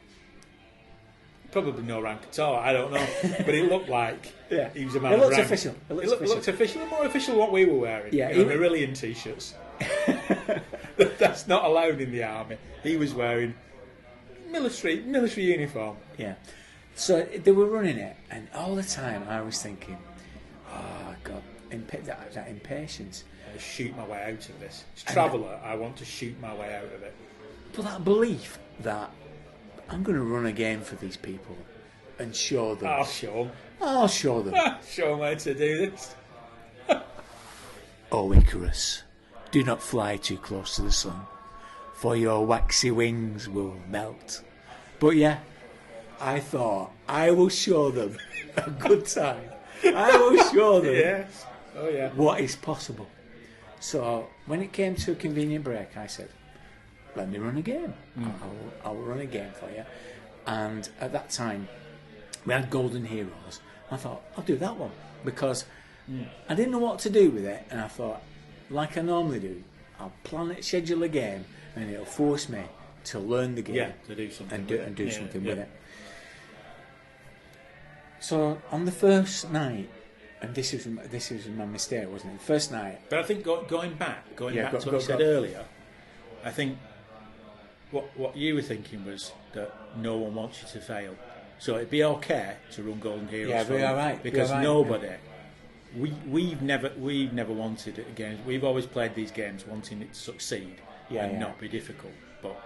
probably no rank at all. I don't know, but it looked like he was a man. It looked rank. official. It looked official, more official than what we were wearing. Yeah, Marillion t-shirts. That's not allowed in the army. He was wearing military uniform. Yeah. So they were running it, and all the time I was thinking, "Oh God, that impatience." I shoot my way out of this. As Traveller, I want to shoot my way out of it. But that belief that I'm going to run a game for these people and show them. I'll show them. I'll show them. Show them how to do this. Oh, Icarus, do not fly too close to the sun, for your waxy wings will melt. But yeah, I thought, I will show them a good time. I will show them Yes. Oh, yeah. what is possible. So when it came to a convenient break, I said, let me run a game. I'll run a game for you. And at that time, we had Golden Heroes. I thought, I'll do that one. Because I didn't know what to do with it. And I thought, like I normally do, I'll schedule a game, and it'll force me to learn the game. Yeah, to do something. And do something with it. So on the first night, and this was my mistake, wasn't it? The first night. But I think going back to what go, you said earlier, I think what you were thinking was that no one wants you to fail. So it'd be okay to run Golden Heroes. Yeah, for be you, all right. because be all right, nobody. We've never wanted it games. We've always played these games wanting it to succeed and not be difficult. But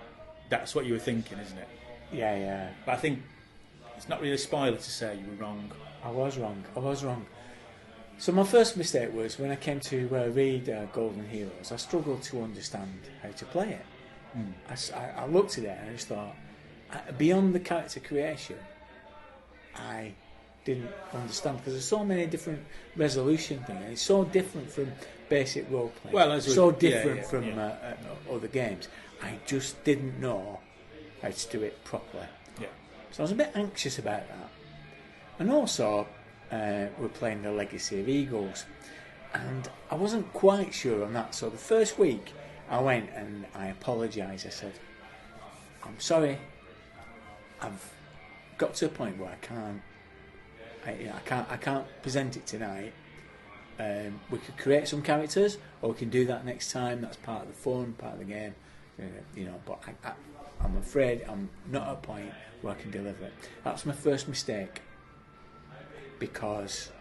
that's what you were thinking, isn't it? Yeah. But I think it's not really a spoiler to say you were wrong. I was wrong. So my first mistake was when I came to read Golden Heroes, I struggled to understand how to play it. I looked at it and I just thought, beyond the character creation, I didn't understand, because there's so many different resolution things, and it's so different from basic role playing. Well, so different from other games. I just didn't know how to do it properly. Yeah. So I was a bit anxious about that. And also, we're playing the Legacy of Eagles, and I wasn't quite sure on that. So the first week, I went and I apologised. I said, "I'm sorry. I've got to a point where I can't present it tonight. We could create some characters, or we can do that next time. That's part of the fun, part of the game, But I'm afraid I'm not at a point where I can deliver it." That's my first mistake, because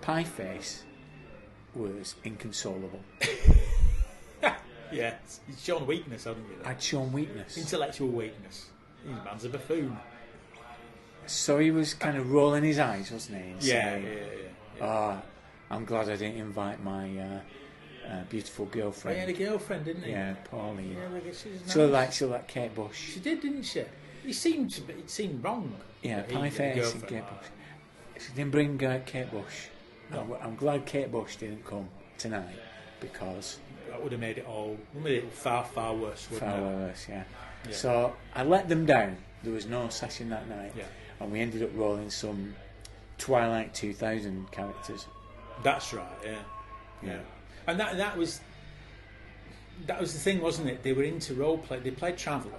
Pieface was inconsolable. Yeah, he's shown weakness, hasn't he? I'd shown weakness. Intellectual weakness. His man's a buffoon. So he was kind of rolling his eyes, wasn't he? And Yeah, saying, "Oh, I'm glad I didn't invite my beautiful He girlfriend." had a girlfriend, didn't he? Yeah, Pauline. Yeah, well, she was nice. So like Kate Bush. She did, didn't she? It seemed wrong. Yeah, that he had a Pieface and girlfriend Kate like Bush. She didn't bring Kate Bush. No. I'm glad Kate Bush didn't come tonight because that would have made it far, far worse, wouldn't far it? worse. Yeah. Yeah. So I let them down. There was no session that night, Yeah. and we ended up rolling some Twilight 2000 characters. That's right, yeah. And that was the thing, wasn't it? They were into role play. They played Traveller,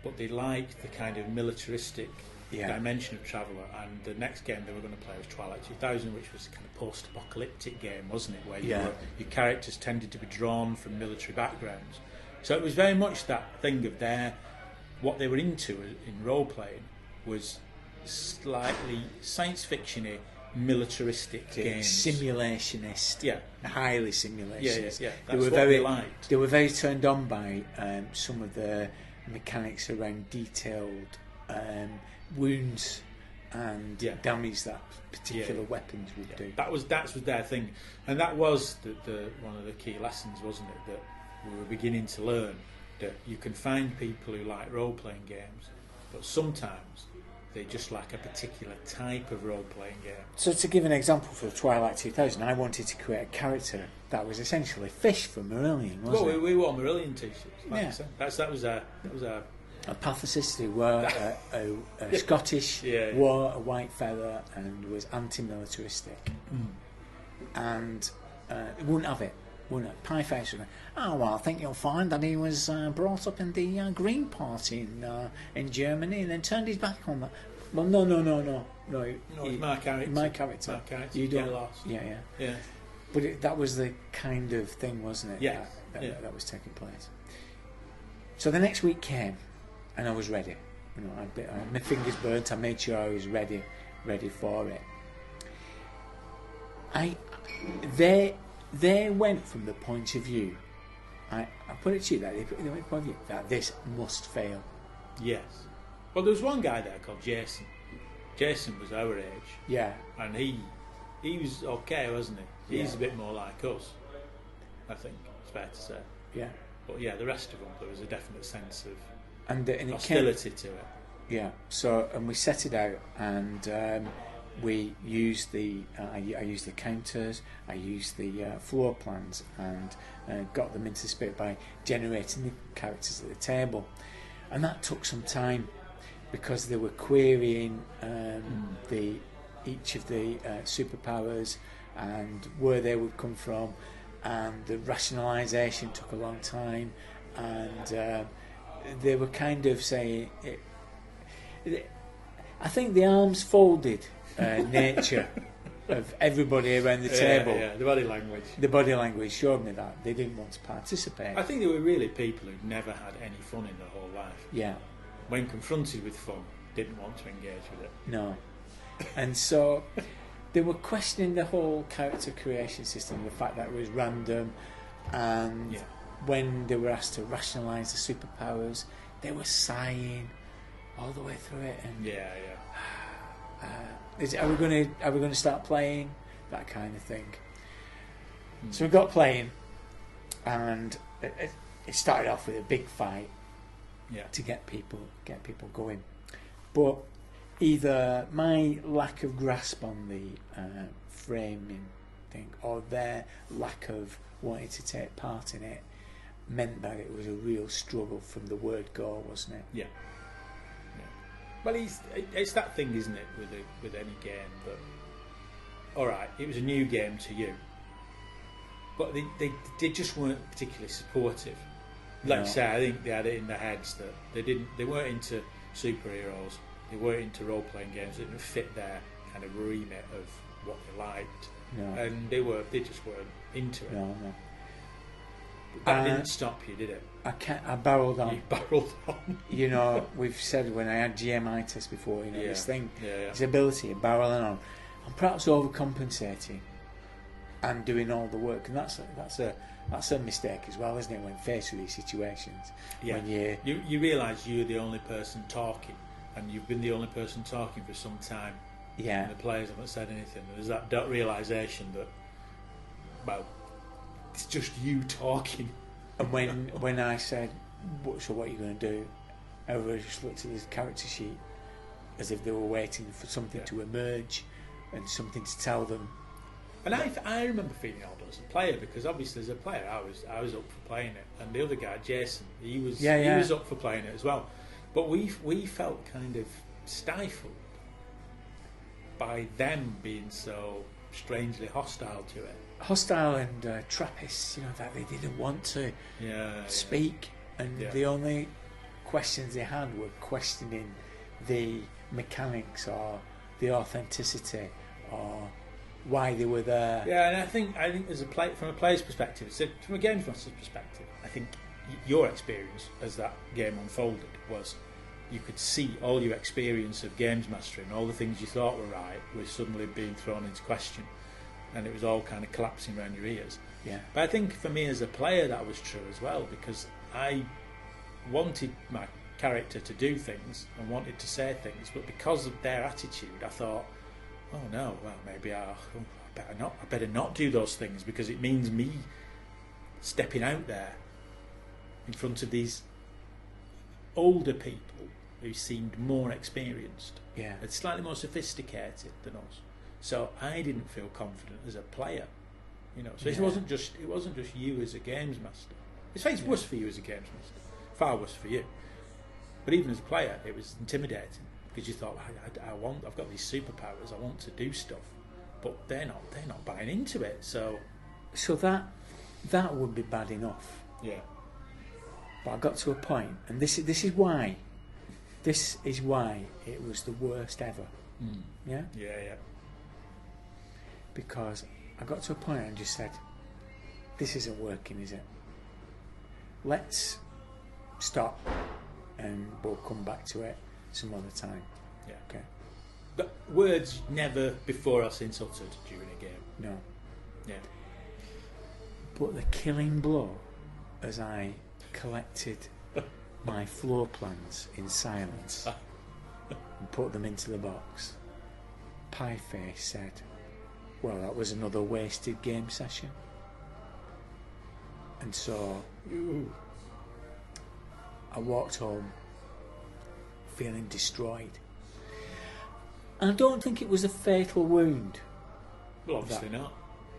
but they liked the kind of militaristic dimension of Traveller. And the next game they were going to play was Twilight 2000, which was a kind of post-apocalyptic game, wasn't it? Where your characters tended to be drawn from military backgrounds. So it was very much that thing of what they were into in role playing was slightly science fictiony, militaristic games, Simulationist, highly simulationist. Yeah. They That's were what very they liked. They were very turned on by some of the mechanics around detailed wounds and damage that particular weapons would do. That was their thing, and that was the one of the key lessons, wasn't it? That we were beginning to learn that you can find people who like role-playing games, but sometimes they just like a particular type of role-playing game. So to give an example for Twilight 2000, I wanted to create a character that was essentially Fish from Marillion, wasn't it? We wore Marillion t-shirts. Like Yeah. I said. That was our A pacifist who wore a Scottish, wore a white feather and was anti-militaristic. And wouldn't have it. Pieface would go, "Oh well, I think you'll find that he was brought up in the Green Party in Germany and then turned his back on that." Well, no. it's my character. My character. My character. You don't. Get lost. Yeah. But that was the kind of thing, wasn't it? Yeah. That was taking place. So the next week came, and I was ready. I had my fingers burnt. I made sure I was ready for it. They went from the point of view. I put it to you that they went from the point of view that this must fail. Yes. Well, there was one guy there called Jason. Jason was our age. Yeah. And he was okay, wasn't he? He's a bit more like us, I think it's fair to say. Yeah. But yeah, the rest of them, there was a definite sense of and it hostility to it. Yeah. So and we set it out, and we used I used the counters, I used the floor plans, and got them into spirit by generating the characters at the table, and that took some time because they were querying each of the superpowers and where they would come from, and the rationalisation took a long time, and they were kind of saying I think the arms folded nature of everybody around the table. Yeah, the body language. The body language showed me that they didn't want to participate. I think they were really people who'd never had any fun in their whole life. Yeah. When confronted with fun, didn't want to engage with it. No. And so they were questioning the whole character creation system, the fact that it was random, and when they were asked to rationalise the superpowers, they were sighing all the way through it. And are we going to start playing, that kind of thing? So we got playing, and it started off with a big fight to get people going, but either my lack of grasp on the framing thing or their lack of wanting to take part in it meant that it was a real struggle from the word go, wasn't it? Yeah. Well, it's that thing, isn't it, with any game that, all right, it was a new game to you, but they just weren't particularly supportive. Like you say, I think they had it in their heads that they weren't into superheroes, they weren't into role-playing games, it didn't fit their kind of remit of what they liked, and they just weren't into it. No. But that didn't stop you, did it? I barreled on. You barreled on. We've said when I had GMI test before, this thing, this ability of barreling on. I'm perhaps overcompensating and doing all the work, and that's a mistake as well, isn't it? When faced with these situations, Yeah. when you realise you're the only person talking, and you've been the only person talking for some time. yeah, And the players haven't said anything. There's that realisation that, well, it's just you talking. and when I said, so what are you going to do? Everybody just looked at this character sheet as if they were waiting for something to emerge and something to tell them. And I remember feeling odd as a player, because obviously as a player I was up for playing it, and the other guy Jason, he was up for playing it as well. But we felt kind of stifled by them being so strangely hostile to it. Hostile and Trappist, that they didn't want to speak, and the only questions they had were questioning the mechanics or the authenticity or why they were there. Yeah, and I think as from a player's perspective, so from a games master's perspective, I think your experience as that game unfolded was you could see all your experience of games mastering, all the things you thought were right, were suddenly being thrown into question, and it was all kind of collapsing around your ears. Yeah. But I think for me as a player that was true as well, because I wanted my character to do things and wanted to say things, but because of their attitude I thought, oh no, well maybe I better not do those things, because it means me stepping out there in front of these older people who seemed more experienced and slightly more sophisticated than us. So I didn't feel confident as a player, So it wasn't just you as a games master. It's worse for you as a games master, far worse for you. But even as a player, it was intimidating, because you thought, I've got these superpowers, I want to do stuff, but they're not buying into it. So that would be bad enough. Yeah. But I got to a point, and this is why it was the worst ever. Yeah. Yeah. Because I got to a point and just said, this isn't working, is it? Let's stop and we'll come back to it some other time. Yeah. Okay. But words never before or since uttered during a game. No. Yeah. But the killing blow, as I collected my floor plans in silence and put them into the box, Pieface said, well, that was another wasted game session. And so I walked home feeling destroyed. And I don't think it was a fatal wound. Well, obviously not.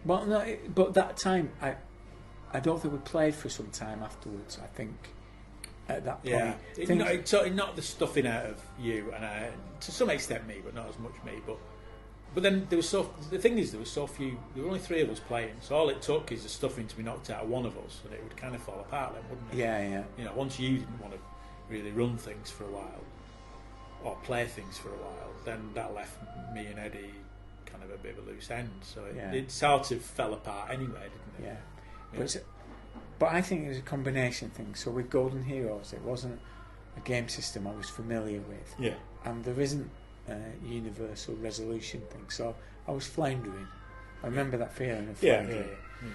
Well, no, but that time, I don't think we played for some time afterwards. I think at that point, yeah, it knocked the stuffing out of you, and to some extent me, but not as much me. But then there was the thing is, there were so few. There were only 3 of us playing, so all it took is the stuffing to be knocked out of one of us, and it would kind of fall apart then, wouldn't it? Yeah. Once you didn't want to really run things for a while or play things for a while, then that left me and Eddie kind of a bit of a loose end. So it sort of fell apart anyway, didn't it? Yeah. But I think it was a combination thing. So with Golden Heroes, it wasn't a game system I was familiar with. Yeah. And there isn't a universal resolution thing. So I was floundering. I remember that feeling of floundering. Yeah.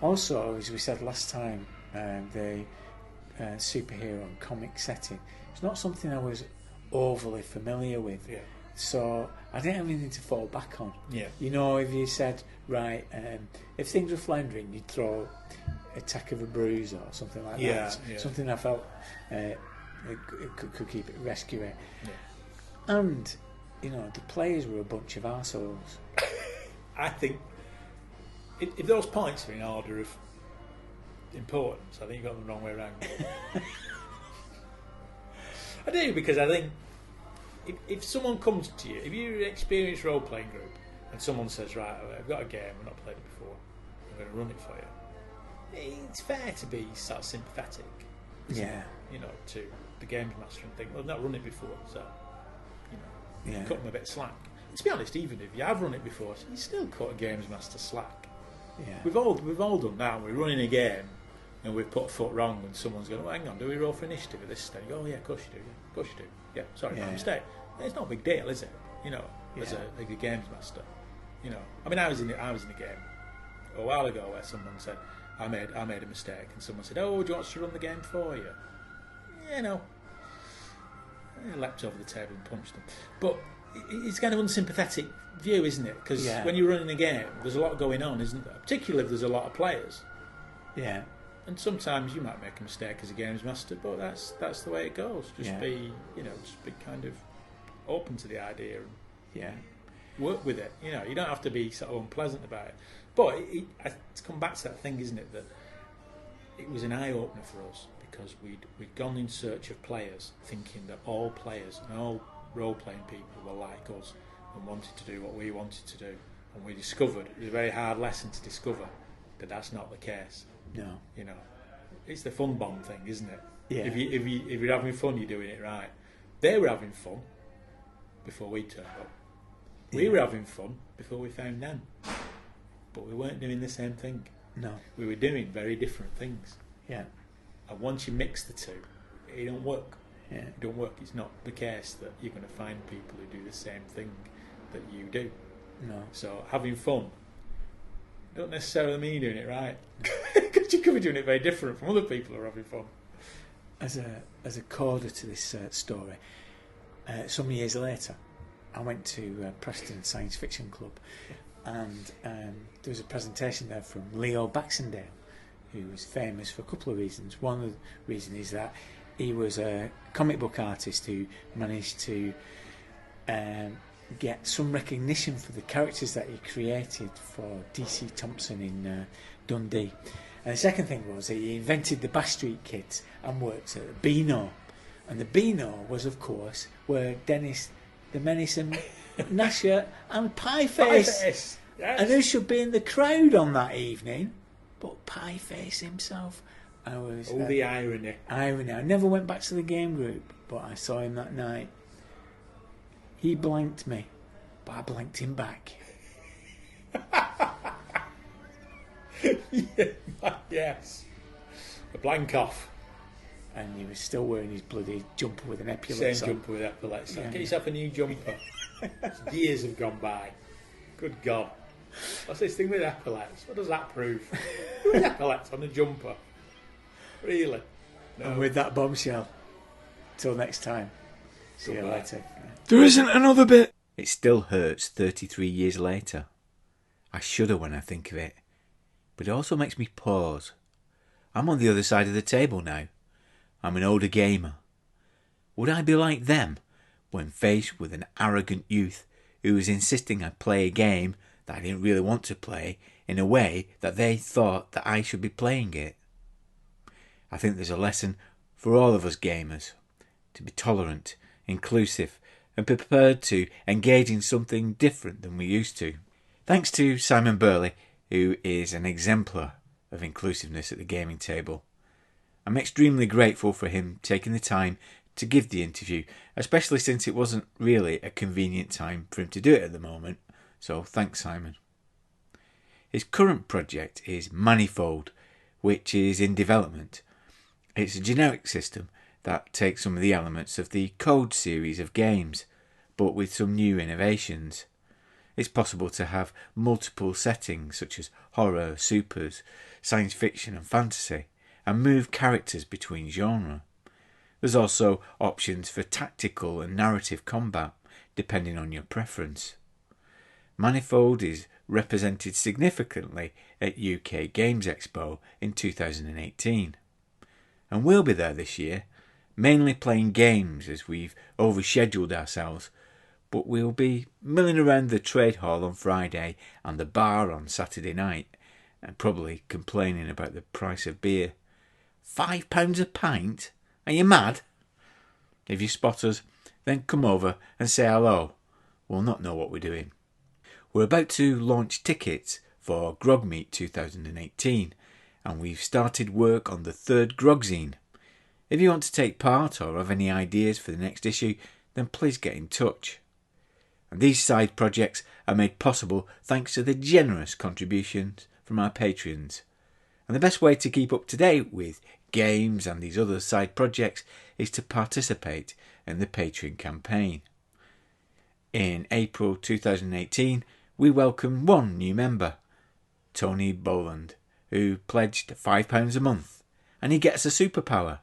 Also, as we said last time, the superhero and comic setting, it's not something I was overly familiar with. Yeah. So I didn't have anything to fall back on. Yeah. If you said, right, if things were floundering, you'd throw Attack of a Bruise or something like that. Yeah. Something I felt could keep it, rescue it. Yeah. And, the players were a bunch of arseholes. I think if those points are in order of importance, I think you got them the wrong way around. I do, because I think if someone comes to you, if you're an experienced role-playing group and someone says, right, I've got a game, I've not played it before, I'm going to run it for you, it's fair to be sort of sympathetic, to the games master and think, well, I've not run it before, so cut them a bit slack. And to be honest, even if you have run it before, you still cut a games master slack. Yeah. We've all done that. We're running a game and we've put a foot wrong and someone's going, hang on, do we roll for initiative at this stage? Oh yeah, of course you do. Yeah, of course you do. Yeah, sorry, my mistake. It's not a big deal, is it? As a games master. You know, I mean, I was in a game a while ago where someone said I made a mistake, and someone said, "Oh, do you want us to run the game for you?" You know, I leapt over the table and punched them. But it's kind of unsympathetic view, isn't it? Because when you're running a game, there's a lot going on, isn't there? Particularly if there's a lot of players. Yeah. And sometimes you might make a mistake as a games master, but that's the way it goes. Just be kind of open to the idea and work with it. You know, you don't have to be sort of unpleasant about it. But it's come back to that thing, isn't it? That it was an eye opener for us because we'd gone in search of players, thinking that all players and all role playing people were like us and wanted to do what we wanted to do. And we discovered, it was a very hard lesson to discover that that's not the case. No. You know, it's the fun bomb thing, isn't it? Yeah. If you're having fun, you're doing it right. They were having fun before we turned up. We were having fun before we found them. But we weren't doing the same thing. No. We were doing very different things. Yeah. And once you mix the two, it don't work. Yeah. It don't work. It's not the case that you're going to find people who do the same thing that you do. No. So having fun don't necessarily mean you're doing it right. Because you could be doing it very different from other people who are having fun. As a coda to this story, some years later, I went to Preston Science Fiction Club, and there was a presentation there from Leo Baxendale, who was famous for a couple of reasons. One of the reasons is that he was a comic book artist who managed to get some recognition for the characters that he created for DC Thompson in Dundee. And the second thing was that he invented the Bash Street Kids and worked at the Beano. And the Beano was, of course, where Dennis the Menace and Nasher and Pieface. Yes. And who should be in the crowd on that evening but Pieface himself. All the irony. Irony. I never went back to the game group, but I saw him that night. He blanked me, but I blanked him back. Yes. A blank off. And he was still wearing his bloody jumper with an epaulette. Same jumper with epaulets. Yeah. Get yourself a new jumper. Years have gone by. Good God. What's this thing with epaulets? What does that prove? Who has epaulets on a jumper? Really? No. And with that bombshell, till next time. See you Goodbye. later. There isn't another bit. It still hurts 33 years later. I shudder when I think of it. But it also makes me pause. I'm on the other side of the table now. I'm an older gamer. Would I be like them when faced with an arrogant youth who was insisting I play a game that I didn't really want to play in a way that they thought that I should be playing it? I think there's a lesson for all of us gamers to be tolerant, inclusive, and prepared to engage in something different than we used to. Thanks to Simon Burley, who is an exemplar of inclusiveness at the gaming table. I'm extremely grateful for him taking the time to give the interview, especially since it wasn't really a convenient time for him to do it at the moment, so thanks Simon. His current project is Manifold, which is in development. It's a generic system that takes some of the elements of the Code series of games, but with some new innovations. It's possible to have multiple settings such as horror, supers, science fiction and fantasy, and move characters between genre. There's also options for tactical and narrative combat, depending on your preference. Manifold is represented significantly at UK Games Expo in 2018. And we'll be there this year, mainly playing games as we've overscheduled ourselves, but we'll be milling around the trade hall on Friday and the bar on Saturday night, and probably complaining about the price of beer. £5 a pint? Are you mad? If you spot us, then come over and say hello. We'll not know what we're doing. We're about to launch tickets for Grogmeet 2018, and we've started work on the third Grogzine. If you want to take part or have any ideas for the next issue, then please get in touch. And these side projects are made possible thanks to the generous contributions from our patrons. And the best way to keep up to date with games and these other side projects is to participate in the Patreon campaign. In April 2018, we welcome one new member, Tony Boland, who pledged £5 a month, and he gets a superpower.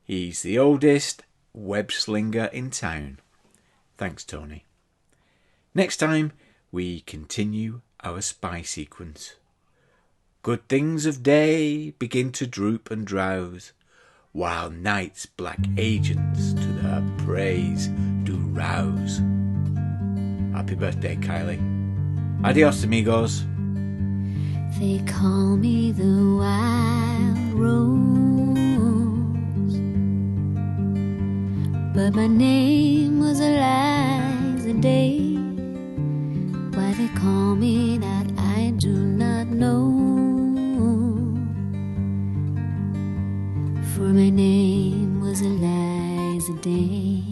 He's the oldest web slinger in town. Thanks, Tony. Next time, we continue our spy sequence. Good things of day begin to droop and drowse, while night's black agents to their praise do rouse. Happy birthday, Kylie. Adios, amigos. They call me the Wild Rose, but my name was Eliza Day. Why they call me that I do not know, for my name was Eliza Day.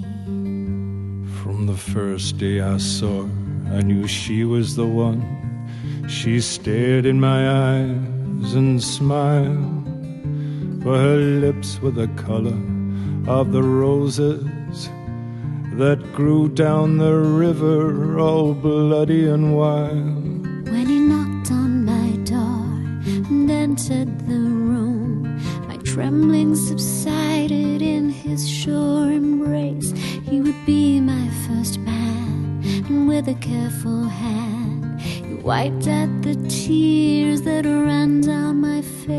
From the first day I saw her, I knew she was the one. She stared in my eyes and smiled, for her lips were the color of the roses that grew down the river, all bloody and wild. When he knocked on my door and entered the room, my trembling subsided in his sure embrace. He would be my first man, and with a careful hand he wiped out the tears that ran down my face.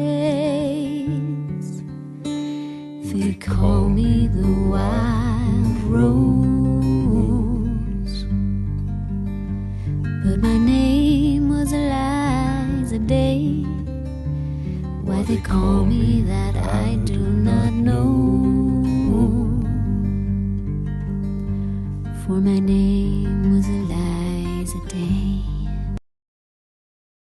They call me the Wild Rose, but my name was Eliza Day. Why they call me that I do not know, for my name was Eliza Day.